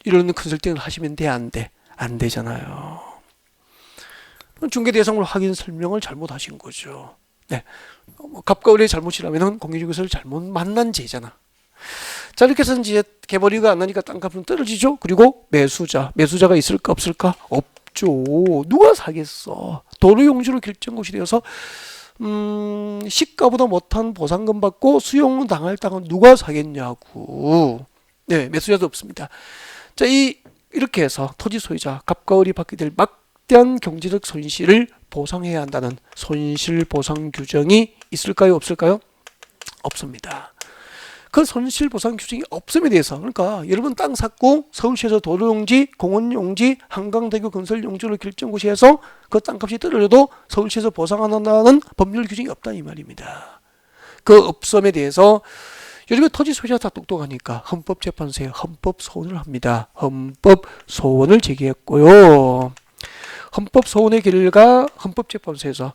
이런 컨설팅을 하시면 돼, 안 돼? 안 되잖아요. 중개 대상으로 확인 설명을 잘못하신 거죠. 네. 갑과 을의 잘못이라면 공인중개사를 잘못 만난 죄잖아. 자, 이렇게 해서 이제 개벌이가 안 나니까 땅값은 떨어지죠. 그리고 매수자가 있을까 없을까? 없죠. 누가 사겠어? 도로 용지로 결정고시 되어서 시가보다 못한 보상금 받고 수용 당할 땅은 누가 사겠냐고. 네, 매수자도 없습니다. 자, 이렇게 해서 토지 소유자 갑과 을이 받게 될 막대한 경제적 손실을 보상해야 한다는 손실보상 규정이 있을까요? 없을까요? 없습니다. 그 손실보상 규정이 없음에 대해서 그러니까 여러분 땅 샀고 서울시에서 도로용지, 공원용지, 한강대교 건설용지로 결정고시해서 그 땅값이 떨어져도 서울시에서 보상 안 한다는 법률 규정이 없다 이 말입니다. 그 없음에 대해서 요즘에 토지 소유자가 다 똑똑하니까 헌법재판소에 헌법소원을 합니다. 헌법소원을 제기했고요. 헌법소원의 결과 헌법재판소에서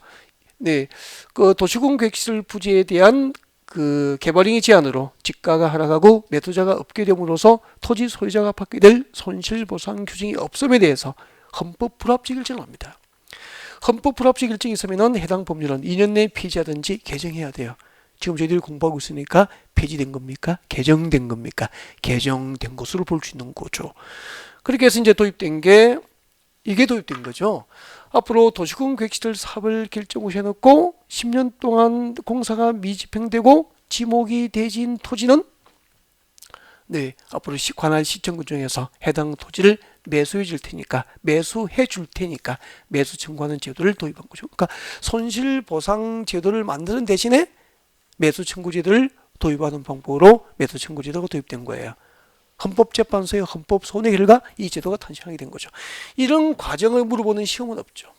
네, 그 도시군계획시설 부지에 대한 그 개발행위 제한으로 지가가 하락하고 매도자가 없게 됨으로써 토지 소유자가 받게 될 손실보상 규정이 없음에 대해서 헌법 불합치 결정을 합니다. 헌법 불합치 결정이 있으면 해당 법률은 2년 내에 폐지하든지 개정해야 돼요. 지금 저희들이 공부하고 있으니까 폐지된 겁니까? 개정된 겁니까? 개정된 것으로 볼 수 있는 거죠. 그렇게 해서 이제 이게 도입된 거죠. 앞으로 도시군계획시설 사업을 결정고시해 놓고 10년 동안 공사가 미집행되고 지목이 되진 토지는 네, 앞으로 관할 시청구 중에서 해당 토지를 매수해 줄 테니까, 매수해 줄 테니까 매수 청구하는 제도를 도입한 거죠. 그러니까 손실 보상 제도를 만드는 대신에 매수 청구 제도를 도입하는 방법으로 매수 청구 제도가 도입된 거예요. 헌법재판소의 헌법 소원의 결과 이 제도가 탄생하게 된 거죠. 이런 과정을 물어보는 시험은 없죠.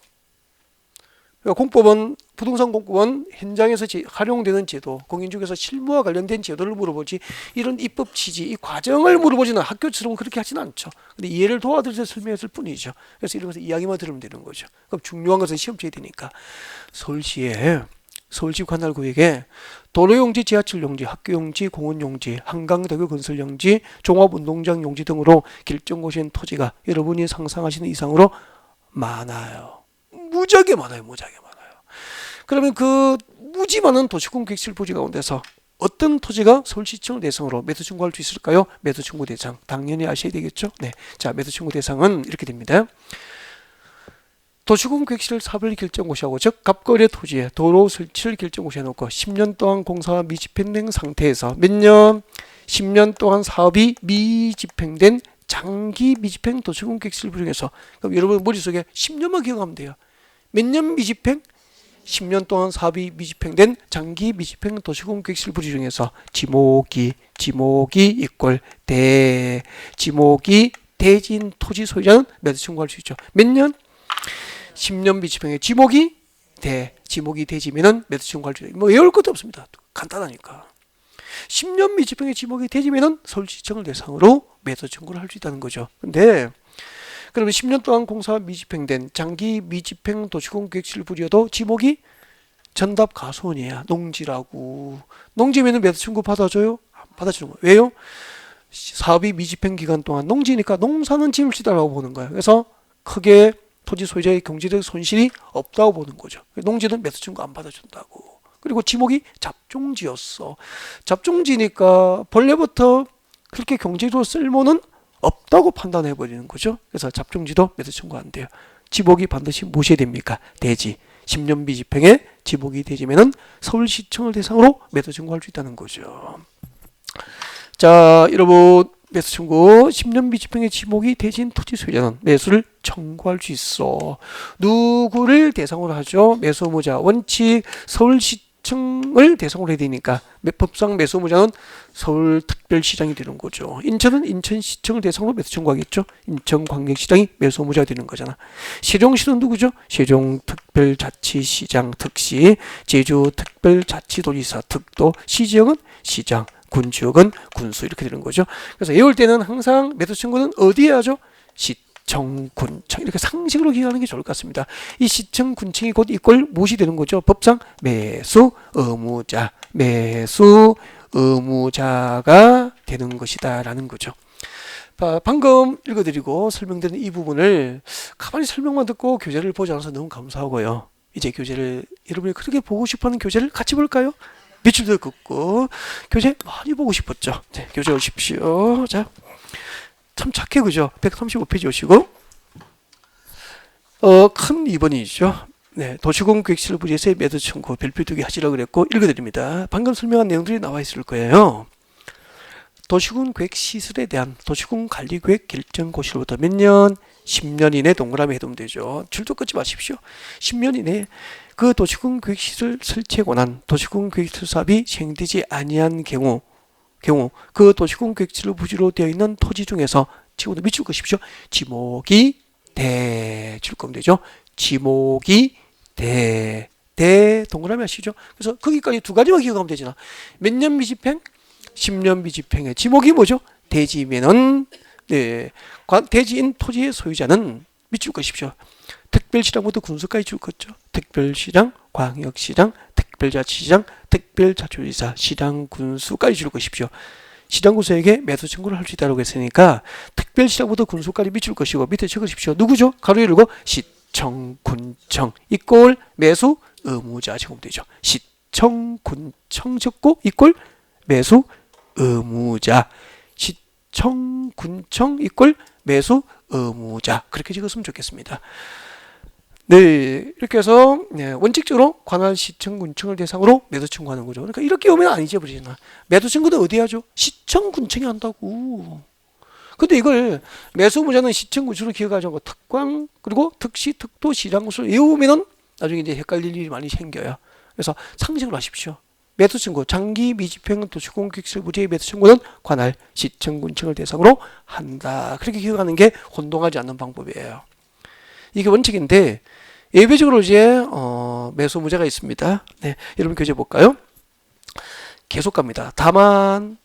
그러니까 공법은, 부동산 공법은 현장에서 활용되는 제도, 공인중개사 실무와 관련된 제도를 물어보지, 이런 입법 취지, 이 과정을 물어보지는, 학교처럼 그렇게 하지는 않죠. 근데 이해를 도와드려서 설명했을 뿐이죠. 그래서 이런 것을 이야기만 들으면 되는 거죠. 그럼 중요한 것은 시험 쳐야 되니까. 서울시에, 서울시 관할구역에 도로용지, 지하철용지, 학교용지, 공원용지, 한강대교 건설용지, 종합운동장 용지 등으로 결정고시인 토지가 여러분이 상상하시는 이상으로 많아요. 무지하게 많아요. 무지하게 많아요. 그러면 그 무지 많은 도시군 객실 부지 가운데서 어떤 토지가 서울시청을 대상으로 매수 청구할 수 있을까요? 매수 청구 대상 당연히 아셔야 되겠죠. 네, 자 매수 청구 대상은 이렇게 됩니다. 도시군 객실 사별 결정고시하고, 즉 갑거래 토지에 도로 설치를 결정고시해 놓고 10년 동안 공사가 미집행된 상태에서 몇 년? 10년 동안 사업이 미집행된 장기 미집행 도시군 객실 부지 중에서, 그럼 여러분 머릿속에 10년만 기억하면 돼요. 몇 년 미집행? 10년 동안 사업이 미집행된 장기 미집행 도시군 객실 부지 중에서 지목이 이꼴 지목이 대진 토지 소유자는 매수 청구할 수 있죠. 몇 년? 10년 미집행의 지목이 대지면은 매수 청구할 수 있죠. 뭐 외울 것도 없습니다. 간단하니까. 10년 미집행의 지목이 대지면은 서울시청을 대상으로 매수 청구를 할 수 있다는 거죠. 근데 그러면 10년 동안 공사 미집행된 장기 미집행 도시군 객실 부지여도 지목이 전답 가수원이야. 농지라고. 농지면은 매수 청구 받아줘요? 안 받아주는 거예요. 왜요? 사업이 미집행 기간 동안 농지니까 농사는 지을 수 있다고 보는 거예요. 그래서 크게 토지 소유자의 경제적 손실이 없다고 보는 거죠. 농지는 매수 청구 안 받아준다고. 그리고 지목이 잡종지였어. 잡종지니까 본래부터 그렇게 경제적으로 쓸모는 없다고 판단해 버리는 거죠. 그래서 잡종지도 매수 청구 안 돼요. 지목이 반드시 무엇이 됩니까? 대지. 10년 미집행에 지목이 대지면은 서울시청을 대상으로 매수 청구할 수 있다는 거죠. 자, 여러분 매수 청구 10년 미집행의 지목이 대지인 토지 소유자는 매수를 청구할 수 있어. 누구를 대상으로 하죠? 매수 의무자. 원칙 서울시청을 대상으로 해야 되니까 법상 매수 의무자는 서울특별시장이 되는 거죠. 인천은 인천시청을 대상으로 매수 청구하겠죠. 인천광역시장이 매수 의무자가 되는 거잖아. 세종시는 누구죠? 세종특별자치시장 특시, 제주특별자치도지사 특도, 시지역은 시장, 군지역은 군수, 이렇게 되는 거죠. 그래서 외울 때는 항상 매수 청구는 어디에 하죠? 시청, 군청, 이렇게 상식으로 기억하는 게 좋을 것 같습니다. 이 시청, 군청이 곧 이꼴 무엇이 되는 거죠? 법상 매수 의무자, 매수 의무자가 되는 것이다 라는 거죠. 방금 읽어드리고 설명드린 이 부분을 가만히 설명만 듣고 교재를 보지 않아서 너무 감사하고요. 이제 교재를, 여러분이 그렇게 보고 싶어하는 교재를 같이 볼까요? 며칠 더 긋고 교재 많이 보고 싶었죠. 네, 교재 오십시오. 자, 참 착해, 그죠? 135페이지 오시고, 큰 2번이죠. 네, 도시군 객실 부지에서의 매수 청구 별표 2개 하시라고 그랬고, 읽어드립니다. 방금 설명한 내용들이 나와 있을 거예요. 도시군 계획 시설에 대한 도시군 관리계획 결정 고시로부터 몇 년? 10년 이내 동그라미 해두면 되죠. 줄도 끊지 마십시오. 10년 이내 그 도시군 계획 시설 설치에 관한 도시군 계획 사업이 시행되지 아니한 경우 그 도시군 계획 시설 부지로 되어 있는 토지 중에서 지금부터 밑줄 것이십시오. 지목이 줄 거면 되죠. 지목이 대 동그라미 하시죠. 그래서 거기까지 두 가지만 기억하면 되잖아. 몇 년 미집행? 10년 미집행의 지목이 뭐죠? 대지면은, 네, 대지인 토지의 소유자는 밑줄 것이십시오. 특별시장부터 군수까지 줄 것죠. 특별시장, 광역시장, 특별자치시장, 특별자치도지사, 시장, 군수까지 줄 것이십시오. 시장 군수에게 매수 청구를 할 수 있다고 했으니까 특별시장부터 군수까지 밑줄 것이고, 밑에 적으십시오. 누구죠? 가로 열고 시청, 군청 이꼴 매수 의무자 적으면 되죠. 시청, 군청 적고 이꼴 매수 의무자. 시청, 군청 이꼴 매수 의무자. 그렇게 적었으면 좋겠습니다. 네, 이렇게 해서 네, 원칙적으로 관할 시청 군청을 대상으로 매도 청구하는 거죠. 그러니까 이렇게 오면 안 잊어버리잖아. 매도 청구는 어디 하죠? 시청 군청이 한다고. 근데 이걸 매수무자는 시청 군청으로 기억하자고 특광 그리고 특시 특도 시장 구를 외우면은 나중에 이제 헷갈릴 일이 많이 생겨요. 그래서 상식으로 하십시오. 매도 청구 장기 미집행 도시공격시설 부지의 매도 청구는 관할 시청 군청을 대상으로 한다. 그렇게 기억하는 게 혼동하지 않는 방법이에요. 이게 원칙인데 예외적으로 이제 매수무자가 있습니다. 네, 여러분 교재 볼까요? 계속 갑니다. 다만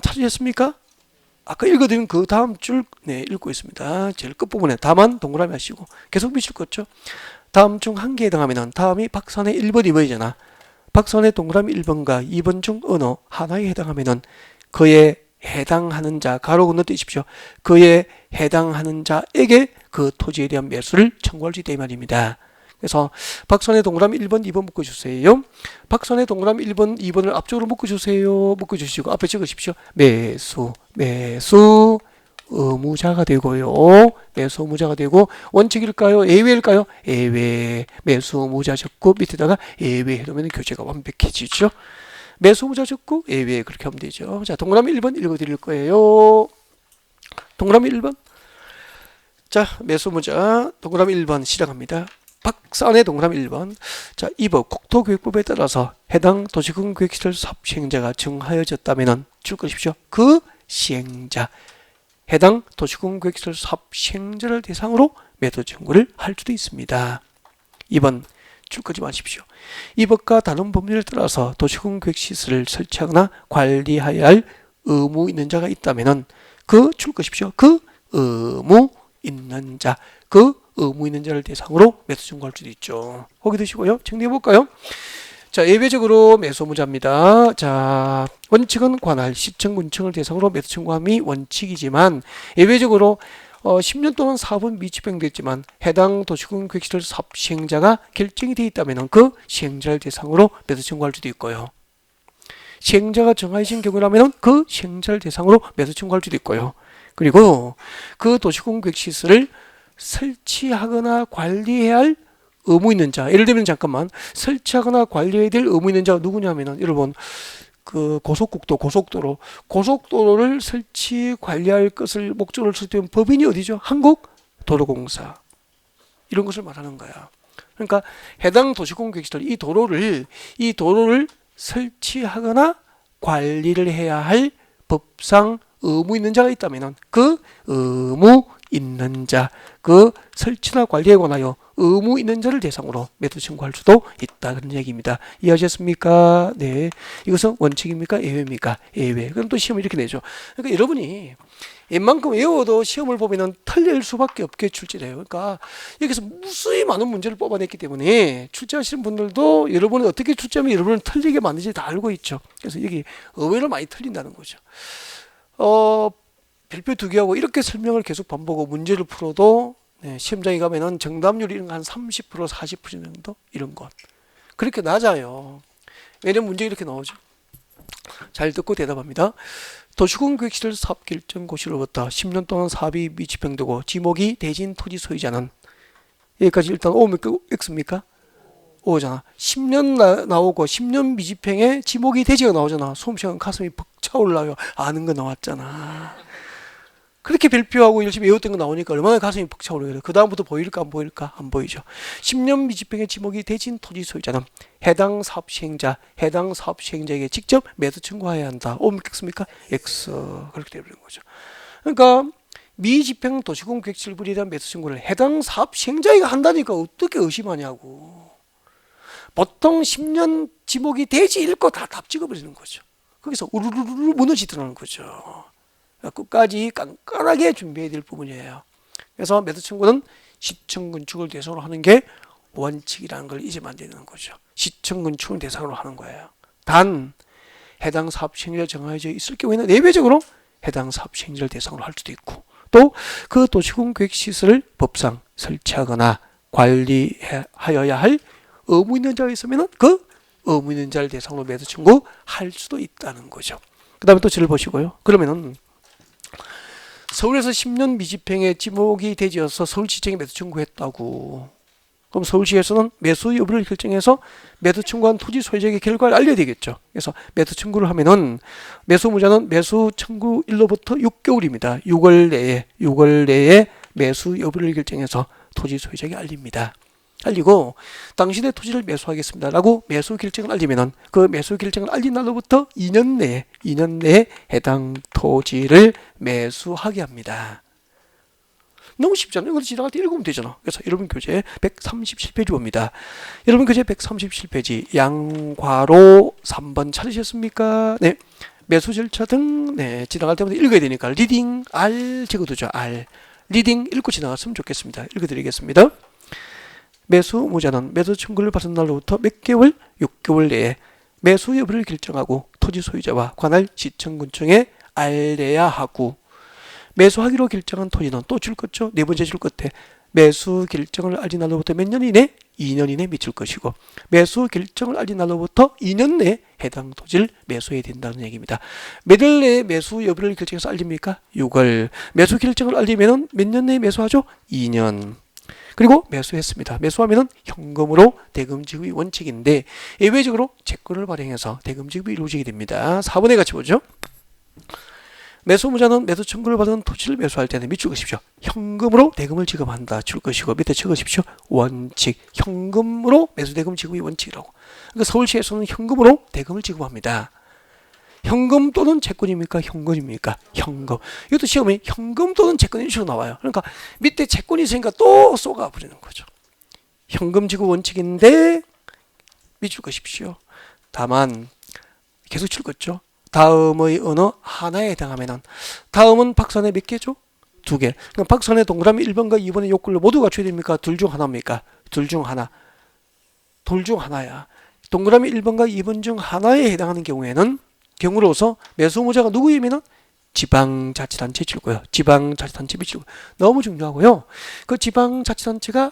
찾으셨습니까? 아까 읽어드린 그 다음 줄 네, 읽고 있습니다. 제일 끝부분에 다만 동그라미 하시고 계속 미실 거죠. 다음 중 한 개에 해당하면 다음이 박선의 1번, 2번이잖아. 박선의 동그라미 1번과 2번 중 어느 하나에 해당하면 그에 해당하는 자, 가로 건너뛰십시오. 그에 해당하는 자에게 그 토지에 대한 매수를 청구할 수 있다 이 말입니다. 그래서 박선의 동그라미 1번, 2번 묶어주세요. 박선의 동그라미 1번, 2번을 앞쪽으로 묶어주세요. 묶어주시고 앞에 찍으십시오. 매수 의무자가 되고요. 매수 의무자가 되고 원칙일까요? 예외일까요? 예외. 매수 의무자 적고 밑에다가 예외 해놓으면 교재가 완벽해지죠. 매수 의무자 적고 예외 그렇게 하면 되죠. 자, 동그라미 1번 읽어드릴 거예요. 동그라미 1번. 자, 매수 의무자 동그라미 1번 시작합니다. 박산의 동그라미 1번. 자, 2번 국토교육법에 따라서 해당 도시군계획시설 사업 시행자가 정하여졌다면 줄 것이십시오. 그 시행자. 해당 도시군계획시설 사업 시행자를 대상으로 매도 청구를 할 수도 있습니다. 2번 줄 거지 마십시오. 이 법과 다른 법률에 따라서 도시군계획시설을 설치하거나 관리해야 할 의무 있는 자가 있다면 그 줄 것이십시오. 그 의무 있는 자. 그 의무 있는 자를 대상으로 매수 청구할 수도 있죠. 거기 드시고요. 정리해 볼까요? 자, 예외적으로 매수 의무자입니다. 자, 원칙은 관할 시청 군청을 대상으로 매수 청구함이 원칙이지만 예외적으로 10년 동안 사업은 미집행됐지만 해당 도시군 계획시설 사업 시행자가 결정이 되어 있다면 그 시행자를 대상으로 매수 청구할 수도 있고요. 시행자가 정해진 경우라면 그 시행자를 대상으로 매수 청구할 수도 있고요. 그리고 그 도시군 계획시설을 설치하거나 관리해야 할 의무 있는 자. 예를 들면 잠깐만 설치하거나 관리해야 될 의무 있는 자가 누구냐면은 여러분 그 고속도로를 설치 관리할 것을 목적으로 설정한 법인이 어디죠? 한국도로공사. 이런 것을 말하는 거야. 그러니까 해당 도시공계획시설 이 도로를 설치하거나 관리를 해야 할 법상 의무 있는 자가 있다면 그 의무 있는 자, 그 설치나 관리에 관하여 의무 있는 자를 대상으로 매도 청구할 수도 있다 그런 얘기입니다. 이해하셨습니까? 네. 이것은 원칙입니까? 예외입니까? 예외. 그럼 또 시험을 이렇게 내죠. 그러니까 여러분이 웬만큼 외워도 시험을 보면은 틀릴 수밖에 없게 출제를 해요. 그러니까 여기서 무수히 많은 문제를 뽑아냈기 때문에 출제하시는 분들도 여러분이 어떻게 출제하면 여러분을 틀리게 만드는지 다 알고 있죠. 그래서 여기 의외로 많이 틀린다는 거죠. 별표 2개하고 이렇게 설명을 계속 반복하고 문제를 풀어도 시험장에 가면은 정답률이 한 30%, 40% 정도 이런 것 그렇게 낮아요. 왜냐면 문제 이렇게 나오죠. 잘 듣고 대답합니다. 도시군계획시설 사업결정고시로부터 10년 동안 사업이 미집행되고 지목이 대진 토지 소유자는 여기까지 일단 O입니까? X입니까? O잖아. 10년 나오고 10년 미집행에 지목이 대지가 나오잖아. 수험시간 가슴이 벅차올라요. 아는 거 나왔잖아. 그렇게 별표하고 열심히 외웠던 거 나오니까 얼마나 가슴이 벅차오르겠어요. 그 다음부터 보일까 안 보일까? 안 보이죠. 10년 미집행의 지목이 대진 토지 소유자는 해당 사업 시행자에게 직접 매도 청구해야 한다. O입니까? X. 그렇게 되어버리는 거죠. 그러니까 미집행 도시군 계획시설 부지에 대한 매도 청구를 해당 사업 시행자가 한다니까 어떻게 의심하냐고. 보통 10년 지목이 되지 읽고 다 답 찍어버리는 거죠. 거기서 우르르르 무너지더라는 거죠. 끝까지 깐깐하게 준비해야 될 부분이에요. 그래서 매도 청구는 시청 건축을 대상으로 하는 게 원칙이라는 걸 잊으면 안 되는 거죠. 시청 건축을 대상으로 하는 거예요. 단 해당 사업 시행자가 정해져 있을 경우에는 예외적으로 해당 사업 시행자를 대상으로 할 수도 있고 또 그 도시군 계획 시설을 법상 설치하거나 관리하여야 할 의무 있는 자가 있으면은 그 의무 있는 자를 대상으로 매도 청구할 수도 있다는 거죠. 그 다음에 또 지를 보시고요. 그러면은 서울에서 10년 미집행에 지목이 되지어서 서울시청에 매도 청구했다고. 그럼 서울시에서는 매수 여부를 결정해서 매도 청구한 토지 소유자에게 결과를 알려야 되겠죠. 그래서 매수 청구를 하면은 매수무자는 매수 청구일로부터 6개월입니다. 6월 내에 매수 여부를 결정해서 토지 소유자에게 알립니다. 알리고 당신의 토지를 매수하겠습니다 라고 매수 결정을 알리면은 그 매수 결정을 알린 날로부터 2년 내에 해당 토지를 매수하게 합니다. 너무 쉽잖아요. 이걸 지나갈 때 읽으면 되잖아. 그래서 여러분 교재 137페이지 봅니다. 여러분 교재 137페이지 양괄호 3번 찾으셨습니까? 네. 매수 절차 등 네, 지나갈 때마다 읽어야 되니까 리딩 R 적어두죠. R 리딩 읽고 지나갔으면 좋겠습니다. 읽어드리겠습니다. 매수무자는 매수 청구를 받은 날로부터 몇 개월? 6개월 내에 매수 여부를 결정하고 토지 소유자와 관할 시청군청에 알려야 하고 매수하기로 결정한 토지는 또 줄 것죠. 네 번째 줄 끝에 매수 결정을 알린 날로부터 몇 년 이내? 2년 이내 미칠 것이고 매수 결정을 알린 날로부터 2년 내에 해당 토지를 매수해야 된다는 얘기입니다. 몇 월 내에 매수 여부를 결정해서 알립니까? 6월. 매수 결정을 알리면 몇 년 내에 매수하죠? 2년. 그리고 매수했습니다. 매수하면은 현금으로 대금 지급이 원칙인데 예외적으로 채권을 발행해서 대금 지급이 이루어지게 됩니다. 4번에 같이 보죠. 매수무자는 매수 청구를 받은 토지를 매수할 때는 밑줄 것이십시오. 현금으로 대금을 지급한다 줄 것이고 밑에 적으십시오. 원칙. 현금으로 매수대금 지급이 원칙이라고. 그러니까 서울시에서는 현금으로 대금을 지급합니다. 현금 또는 채권입니까? 현금입니까? 현금. 이것도 시험에 현금 또는 채권 이런 식으로 나와요. 그러니까 밑에 채권이 있으니까 또 쏘가 부리는 거죠. 현금 지급 원칙인데 밑줄 것이십시오. 다만 계속 줄 것죠. 다음의 어느 하나에 해당하면은 다음은 박스안에 몇 개죠? 2개. 그럼 박스안에 동그라미 1번과 2번의 요건을 모두 갖춰야 됩니까? 둘 중 하나입니까? 둘 중 하나. 둘 중 하나야. 동그라미 1번과 2번 중 하나에 해당하는 경우로서 매수무자가 누구이면은 지방자치단체 줄고요. 지방자치단체 밑줄 거예요. 너무 중요하고요. 그 지방자치단체가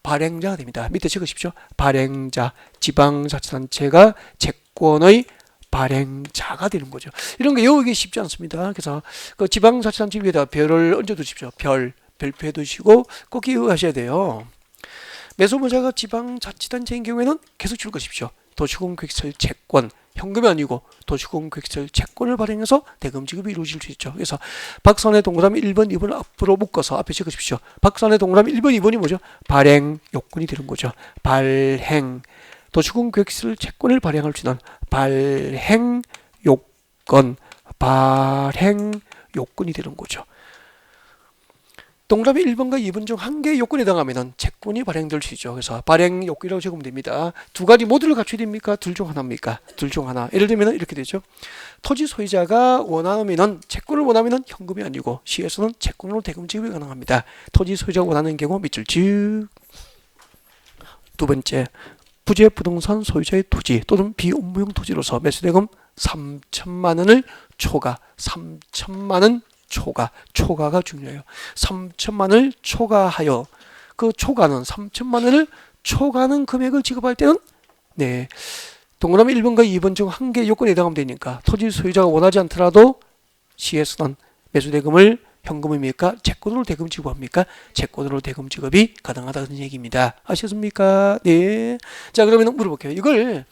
발행자가 됩니다. 밑에 적으십시오. 발행자. 지방자치단체가 채권의 발행자가 되는 거죠. 이런 게 외우기 쉽지 않습니다. 그래서 그 지방자치단체 위에다 별을 얹어 두십시오. 별표해 두시고 꼭 기억하셔야 돼요. 매수무자가 지방자치단체인 경우에는 계속 줄 것이십시오. 도시공개시설 채권, 현금이 아니고 도시공개시설 채권을 발행해서 대금 지급이 이루어질 수 있죠. 그래서 박스안의 동그라미 1번, 2번을 앞으로 묶어서 앞에 적으십시오. 박스안의 동그라미 1번, 2번이 뭐죠? 발행 요건이 되는 거죠. 발행. 도시공개시설 채권을 발행할 수 있는 발행 요건, 발행 요건이 되는 거죠. 동그라미 1번과 2번 중 한 개의 요건에 해당하면 채권이 발행될 수 있죠. 그래서 발행 요건이라고 적으면 됩니다. 두 가지 모두를 갖춰야 됩니까? 둘 중 하나입니까? 둘 중 하나. 예를 들면 이렇게 되죠. 토지 소유자가 원하면은 채권을 원하면은 현금이 아니고 시에서는 채권으로 대금 지급이 가능합니다. 토지 소유자가 원하는 경우 밑줄 쭉. 두 번째, 부재 부동산 소유자의 토지 또는 비업무용 토지로서 매수대금 3천만 원을 초과, 3천만 원 초과가 중요해요. 3천만 원을 초과하여 그 초과는 3천만 원을 초과하는 금액을 지급할 때는 네 동그라미 1번과 2번 중 한 개 요건에 해당하면 되니까 토지 소유자가 원하지 않더라도 시에서는 매수대금을 현금입니까? 채권으로 대금 지급합니까? 채권으로 대금 지급이 가능하다는 얘기입니다. 아셨습니까? 네. 자 그러면 물어볼게요. 이걸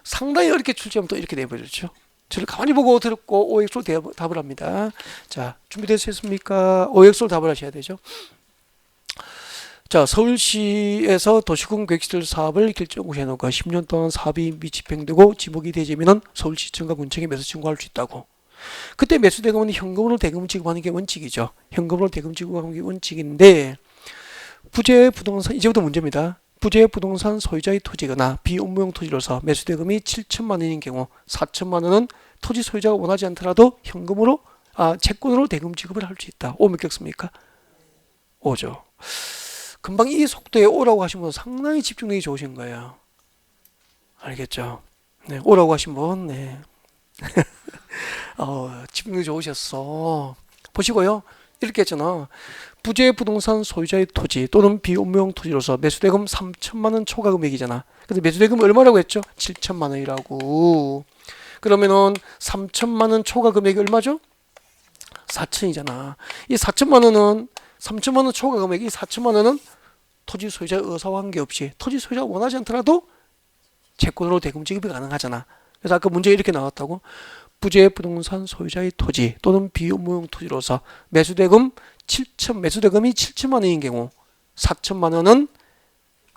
상당히 어렵게 출제하면 또 이렇게 내버렸죠. 저를 가만히 보고 들었고 OX로 답을 합니다. 자, 준비되셨습니까? OX로 답을 하셔야 되죠. 자, 서울시에서 도시공개시설 사업을 결정해놓고 10년 동안 사업이 미집행되고 지목이 되지면은 서울시청과 군청에 매수 청구할 수 있다고. 그때 매수대금은 현금으로 대금 지급하는 게 원칙이죠. 현금으로 대금 지급하는 게 원칙인데 부재 부동산 이제부터 문제입니다. 부재 부동산 소유자의 토지거나 비업무용 토지로서 매수대금이 7천만 원인 경우 4천만 원은 토지 소유자가 원하지 않더라도 현금으로 채권으로 대금 지급을 할 수 있다. 오 몇 격습니까? 오죠. 금방 이 속도에 오라고 하신 분 상당히 집중력이 좋으신 거예요. 알겠죠? 네, 오라고 하신 분, 네. 집중력이 좋으셨어. 보시고요. 이렇게 했잖아. 부재 부동산 소유자의 토지 또는 비업무용 토지로서 매수대금 3천만 원 초과 금액이잖아. 근데 매수대금 얼마라고 했죠? 7천만 원이라고. 그러면은 3천만 원 초과 금액이 얼마죠? 4천이잖아. 이 4천만 원은 3천만 원 초과 금액이 4천만 원은 토지 소유자의 의사와 관계없이 토지 소유자가 원하지 않더라도 채권으로 대금 지급이 가능하잖아. 그래서 아까 문제가 이렇게 나왔다고. 부재 부동산 소유자의 토지 또는 비무용 토지로서 매수대금이 7천만 원인 경우 4천만 원은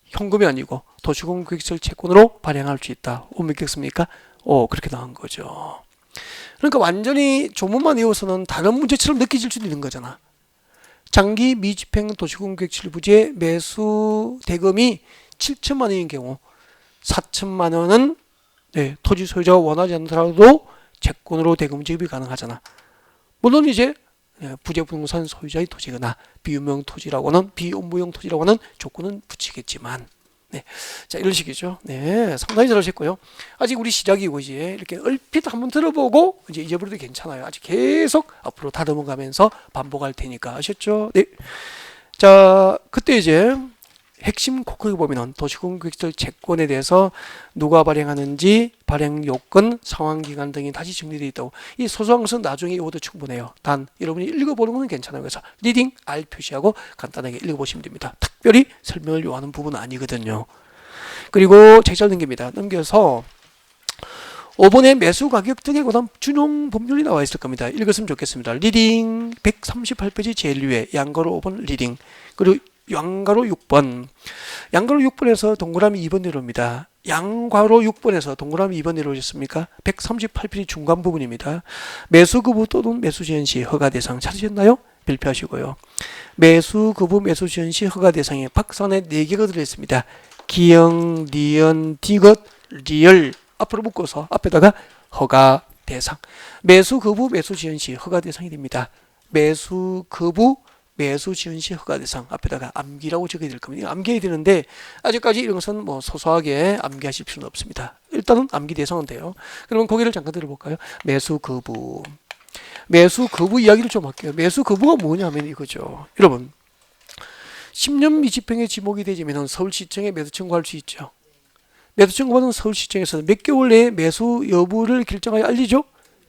현금이 아니고 도시공원 계획설 채권으로 발행할 수 있다. 믿겠습니까? 그렇게 나온 거죠. 그러니까 완전히 조문만 외워서는 다른 문제처럼 느껴질 수도 있는 거잖아. 장기 미집행 도시공원 계획설 부지의 매수 대금이 7천만 원인 경우 4천만 원은 토지 소유자가 원하지 않더라도 채권으로 대금 지급이 가능하잖아. 물론 이제 부재 부동산 소유자의 토지거나 비무용 토지라고는 조건은 붙이겠지만, 자 이런 식이죠. 상당히 잘하셨고요. 아직 우리 시작이고 이제 이렇게 얼핏 한번 들어보고 이제 잊어버려도 괜찮아요. 아직 계속 앞으로 다듬어가면서 반복할 테니까 아셨죠? 네. 자 그때 이제 핵심 코크에 보면은 도시공원 계획설 채권에 대해서 누가 발행하는지, 발행 요건, 상환기간 등이 다시 정리되어 있다고. 이 소소한 것은 나중에 이것도 충분해요. 단 여러분이 읽어보는 것은 괜찮아요. 그래서 리딩 R 표시하고 간단하게 읽어보시면 됩니다. 특별히 설명을 요하는 부분은 아니거든요. 그리고 책잘 넘깁니다. 넘겨서 5번에 매수 가격 등에 관한 준용 법률이 나와 있을 겁니다. 읽었으면 좋겠습니다. 리딩 138페이지 제일 위에 양가로 5번 리딩, 그리고 양가로 6번. 양가로 6번에서 동그라미 2번 내려옵니다. 양가로 6번에서 동그라미 2번 내려오셨습니까? 138페이지 중간 부분입니다. 매수거부 또는 매수지연시 허가대상 찾으셨나요? 별표하시고요. 매수거부 매수지연시 허가대상에 박스 안에 4개가 들어있습니다. 기영, 리연, 디귿, 리얼 앞으로 묶어서 앞에다가 허가대상. 매수거부 매수지연시 허가대상이 됩니다. 매수거부 매수지연시 허가대상 앞에다가 암기라고 적어야 될 겁니다. 암기해야 되는데 아직까지 이런 것은 뭐 소소하게 암기하실 필요는 없습니다. 일단은 암기 대상은 돼요. 그러면 고개를 잠깐 들어볼까요? 매수거부 이야기를 좀 할게요. 매수거부가 뭐냐면 이거죠. 여러분 10년 미집행에 지목이 되지면 서울시청에 매수 청구할 수 있죠. 매수 청구받은 서울시청에서는 몇 개월 내에 매수 여부를 결정하여 알리죠.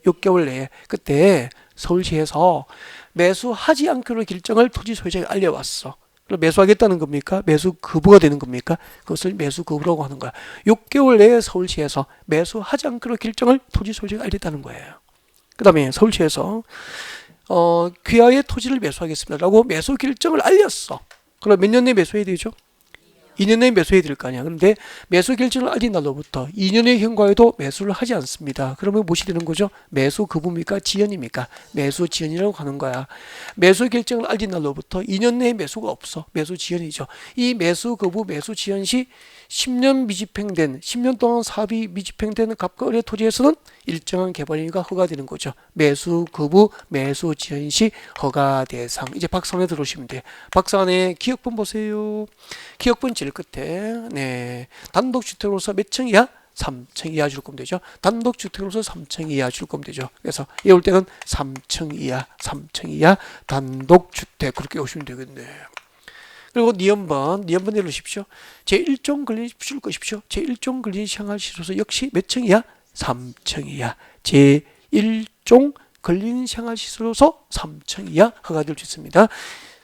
6개월 내에. 그때 서울시에서 매수하지 않기로 결정을 토지 소유자에 알려왔어. 그럼 매수하겠다는 겁니까? 매수 거부가 되는 겁니까? 그것을 매수 거부라고 하는 거야. 6개월 내에 서울시에서 매수하지 않기로 결정을 토지 소유자에 알렸다는 거예요. 그 다음에 서울시에서 귀하의 토지를 매수하겠습니다라고 매수 결정을 알렸어. 그럼 몇 년 내에 매수해야 되죠? 2년 내에 매수해야 될 거 아니야. 그런데 매수 결정을 알린 날로부터 2년의 경과에도 매수를 하지 않습니다. 그러면 무엇이 되는 거죠? 매수 거부입니까? 지연입니까? 매수 지연이라고 하는 거야. 매수 결정을 알린 날로부터 2년 내에 매수가 없어. 매수 지연이죠. 이 매수 거부 매수 지연 시 10년 동안 사업이 미집행된 갑과 을의 토지에서는 일정한 개발 행위가 허가되는 거죠. 매수 거부 매수 지연 시 허가 대상. 이제 박스 안에 들어오시면 돼. 박스 안에 기억분 보세요. 기억분 제일 끝에 단독주택으로서 몇 층 이하? 3층 이하 줄 거면 되죠. 단독주택으로서 3층 이하 줄 거면 되죠. 그래서 이올 때는 3층 이하 단독주택 그렇게 오시면 되겠네. 그리고 니은번 내려오십시오. 제1종 근린 줄 것이십시오. 제1종 근린 생활시설소 역시 몇 층 이하? 3층 이하. 제1종 근린 생활시설소 3층 이하 허가될 수 있습니다.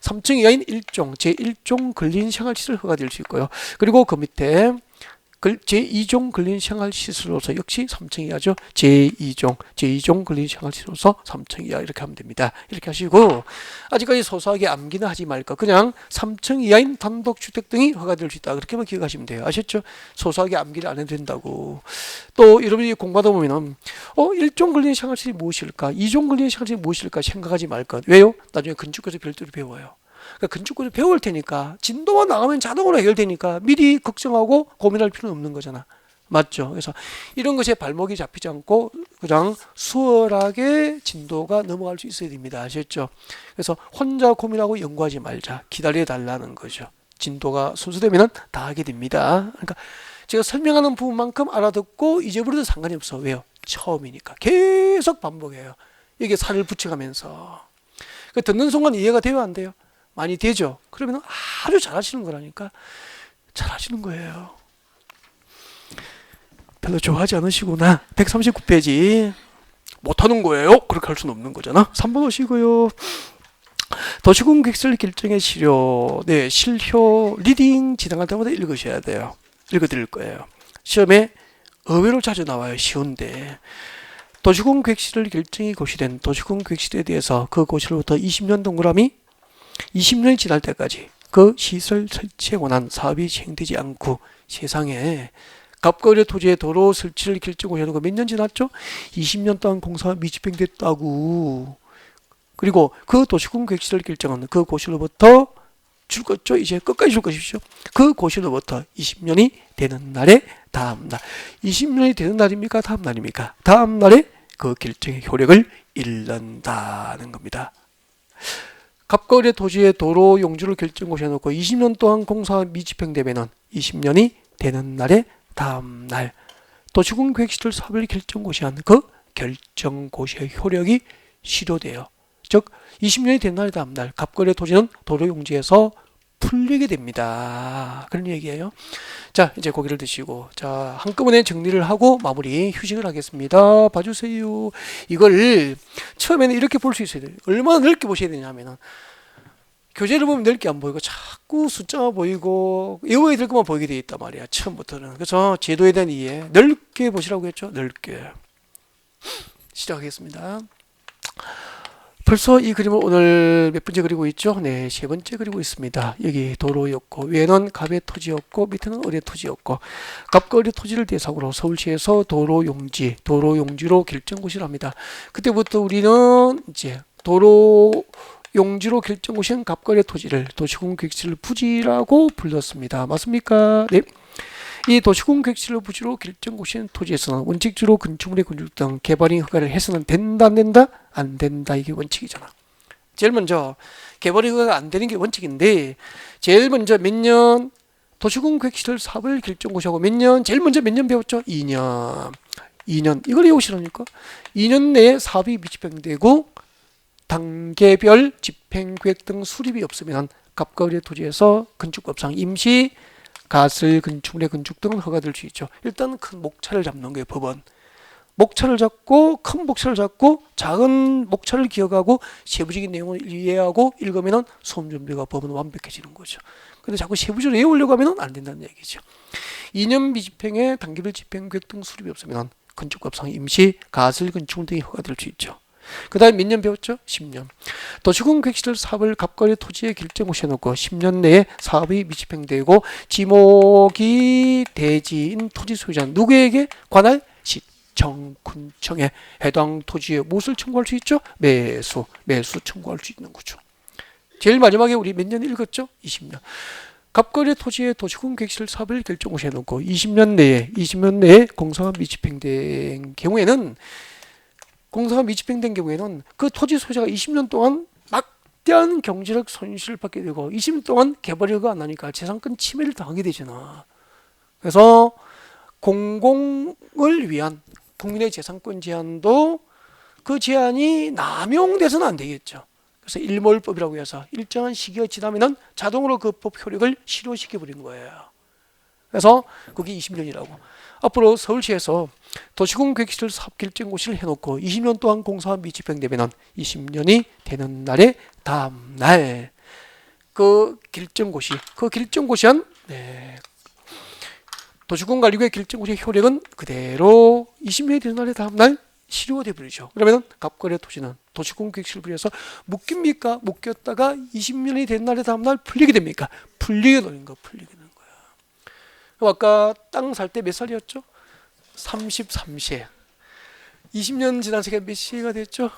3층 이하인 1종, 제1종 근린 생활시설 허가될 수 있고요. 그리고 그 밑에 제2종 근린생활시설로서 역시 3층 이하죠. 제2종 근린생활시설로서 3층 이하 이렇게 하면 됩니다. 이렇게 하시고 아직까지 소소하게 암기는 하지 말고 그냥 3층 이하인 단독주택 등이 허가될 수 있다. 그렇게만 기억하시면 돼요. 아셨죠? 소소하게 암기를 안 해도 된다고. 또 여러분이 공부하다 보면은 1종 근린생활시설이 무엇일까? 2종 근린생활시설이 무엇일까? 생각하지 말 것. 왜요? 나중에 건축과에서 별도로 배워요. 그러니까 건축구를 배울 테니까 진도만 나가면 자동으로 해결되니까 미리 걱정하고 고민할 필요는 없는 거잖아. 맞죠? 그래서 이런 것에 발목이 잡히지 않고 그냥 수월하게 진도가 넘어갈 수 있어야 됩니다. 아셨죠? 그래서 혼자 고민하고 연구하지 말자. 기다려 달라는 거죠. 진도가 순수되면 다 하게 됩니다. 그러니까 제가 설명하는 부분만큼 알아듣고 잊어버려도 상관이 없어. 왜요? 처음이니까. 계속 반복해요. 이게 살을 붙여가면서. 듣는 순간 이해가 돼요? 안 돼요? 많이 되죠? 그러면 아주 잘하시는 거라니까. 잘하시는 거예요. 별로 좋아하지 않으시구나. 139페이지. 못하는 거예요? 그렇게 할 수는 없는 거잖아. 3번 오시고요. 도시군 객실 결정의 시료, 네, 실효 리딩 지나갈 때마다 읽으셔야 돼요. 읽어드릴 거예요. 시험에 의외로 자주 나와요. 쉬운데. 도시군 객실 결정이 고시된 도시군 객실에 대해서 그 고시로부터 20년 동그라미 20년이 지날 때까지 그 시설 설치에 관한 사업이 시행되지 않고 세상에 갑거래 토지의 도로 설치를 결정하는 거 몇 년 지났죠? 20년 동안 공사가 미집행됐다고. 그리고 그 도시군 객실을 결정하는 그 고시로부터 줄 것죠. 이제 끝까지 줄 것이죠. 그 고시로부터 20년이 되는 날에 다음 날. 20년이 되는 날입니까? 다음 날입니까? 다음 날에 그 결정의 효력을 잃는다는 겁니다. 갑거래 토지의 도로 용지를 결정고시해 놓고 20년 동안 공사가 미집행되면은 20년이 되는 날에 다음 날 도시군 계획시설 사업을 결정고시한 그 결정고시의 효력이 실효돼요. 즉 20년이 된 날에 다음 날 갑거래 토지는 도로 용지에서 풀리게 됩니다. 그런 얘기예요. 자, 이제 고기를 드시고 자 한꺼번에 정리를 하고 마무리 휴식을 하겠습니다. 봐주세요. 이걸 처음에는 이렇게 볼 수 있어야 돼요. 얼마나 넓게 보셔야 되냐면은 교재를 보면 넓게 안 보이고 자꾸 숫자가 보이고 외워야 될 것만 보이게 돼 있단 말이야. 처음부터는. 그래서 제도에 대한 이해 넓게 보시라고 했죠. 넓게. 시작하겠습니다. 벌써 이 그림을 오늘 몇 번째 그리고 있죠? 네, 세 번째 그리고 있습니다. 여기 도로였고 위에는 갑의 토지였고 밑에는 을의 토지였고 갑과 을의 토지를 대상으로 서울시에서 도로 용지로 결정고시를 합니다. 그때부터 우리는 이제 도로 용지로 결정고시한 갑과 을의 토지를 도시군 객실 부지라고 불렀습니다. 맞습니까? 네. 이 도시군 객실 부지로 결정고시한 토지에서는 원칙주로 건축물의 건축 등 개발이 허가를 해서는 된다 안 된다? 안 된다. 이게 원칙이잖아. 제일 먼저 개발이 허가가 안 되는 게 원칙인데 제일 먼저 몇 년 도시군 객실 사업을 결정고시하고 몇 년 제일 먼저 몇 년 배웠죠? 2년. 이걸 외우시라니까. 2년 내에 사업이 미집행되고 단계별 집행계획 등 수립이 없으면 갑과 을의 토지에서 건축법상 임시 가설 건축물의 건축 등은 허가될 수 있죠. 일단 큰 목차를 잡는 거예요. 법은. 목차를 잡고 큰 목차를 잡고 작은 목차를 기억하고 세부적인 내용을 이해하고 읽으면 수험 준비가 법은 완벽해지는 거죠. 근데 자꾸 세부적으로 외우려고 하면 안 된다는 얘기죠. 2년 미집행에 단계별 집행계획 등 수립이 없으면 건축법상 임시 가설 건축물 등이 허가될 수 있죠. 그 다음에 몇 년 배웠죠? 10년. 도시군 객실 사업을 갑과 을의 토지에 결정고시해 놓고 10년 내에 사업이 미집행되고 지목이 대지인 토지 소유자 누구에게 관할? 시청, 군청에 해당 토지에 무엇을 청구할 수 있죠? 매수 청구할 수 있는 거죠. 제일 마지막에 우리 몇 년 읽었죠? 20년. 갑과 을의 토지에 도시군 객실 사업을 결정고시해 놓고 20년 내에 공사가 미집행된 경우에는 공사가 미집행된 경우에는 그 토지 소유자가 20년 동안 막대한 경제적 손실을 받게 되고 20년 동안 개발이 허가 안 나니까 재산권 침해를 당하게 되잖아. 그래서 공공을 위한 국민의 재산권 제한도 그 제한이 남용돼서는 안 되겠죠. 그래서 일몰법이라고 해서 일정한 시기가 지나면은 자동으로 그 법 효력을 실효시켜 버리는 거예요. 그래서 그게 20년이라고. 앞으로 서울시에서 도시군 객실 사업 결정고시를 해놓고 20년 동안 공사가 미집행되면 20년이 되는 날에 다음 날 그 결정고시한 도시군 관리구의 결정고시의 효력은 그대로 20년이 되는 날에 다음 날 실효가 되버리죠. 그러면 갑과 을의 토지는 도시군 객실 부지에서 묶입니까? 묶였다가 20년이 된 날에 다음 날 풀리게 됩니까? 풀리게 되는 거야. 아까 땅 살 때 몇 살이었죠? 33세. 20년 지난 새가 몇 세가 됐죠?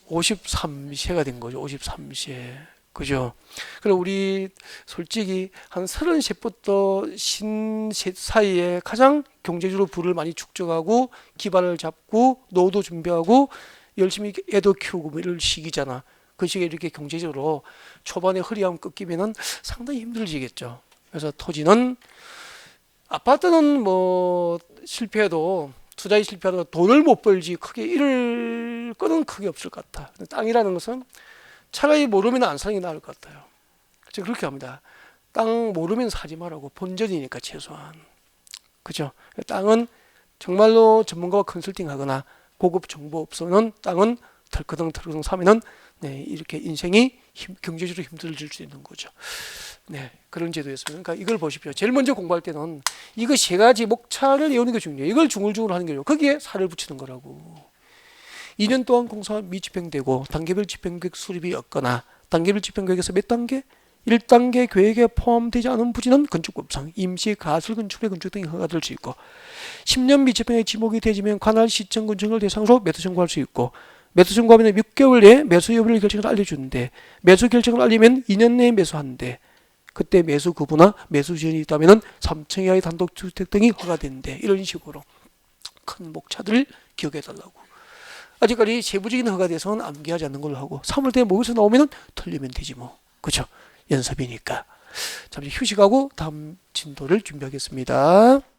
53세가 된 거죠. 53세. 그죠? 그럼 우리 솔직히 한 33부터 신셋 사이에 가장 경제적으로 부를 많이 축적하고 기반을 잡고 노후도 준비하고 열심히 애도 키우고 이럴 시기잖아. 그 시기에 이렇게 경제적으로 초반에 허리함 꺾이면은 상당히 힘들지겠죠. 그래서 토지는 아파트는 뭐 실패해도 투자에 실패해도 돈을 못 벌지 크게 잃을 거는 크게 없을 것 같아. 땅이라는 것은 차라리 모르면 안 사는 게 나을 것 같아요. 제가 그렇게 합니다. 땅 모르면 사지 말라고. 본전이니까 최소한. 그죠? 땅은 정말로 전문가와 컨설팅하거나 고급 정보업소는 땅은 털커덩 사면은 네, 이렇게 인생이 경제적으로 힘들어질 수 있는 거죠. 네, 그런 제도였습니다. 그러니까 이걸 보십시오. 제일 먼저 공부할 때는 이거 세 가지 목차를 외우는 게 중요해요. 이걸 중얼중얼 하는 거예요. 거기에 살을 붙이는 거라고. 2년 동안 공사가 미집행되고 단계별 집행계획 수립이 없거나 단계별 집행계획에서 몇 단계? 1단계 계획에 포함되지 않은 부지는 건축법상 임시 가설 건축의 건축 등이 허가될 수 있고 10년 미집행에 지목이 되지면 관할 시청 건축을 대상으로 매수 청구할 수 있고 매수 청구하면 6개월 내에 매수 여부를 결정을 알려주는데 매수 결정을 알리면 2년 내에 매수하는데 그때 매수 거부나 매수 지연이 있다면 3층 이하의 단독주택 등이 허가되는데 이런 식으로 큰 목차들을 기억해 달라고. 아직까지 세부적인 허가에 대해서는 암기하지 않는 걸로 하고 3월달에 모의고사 나오면 틀리면 되지 뭐. 그렇죠? 연습이니까. 잠시 휴식하고 다음 진도를 준비하겠습니다.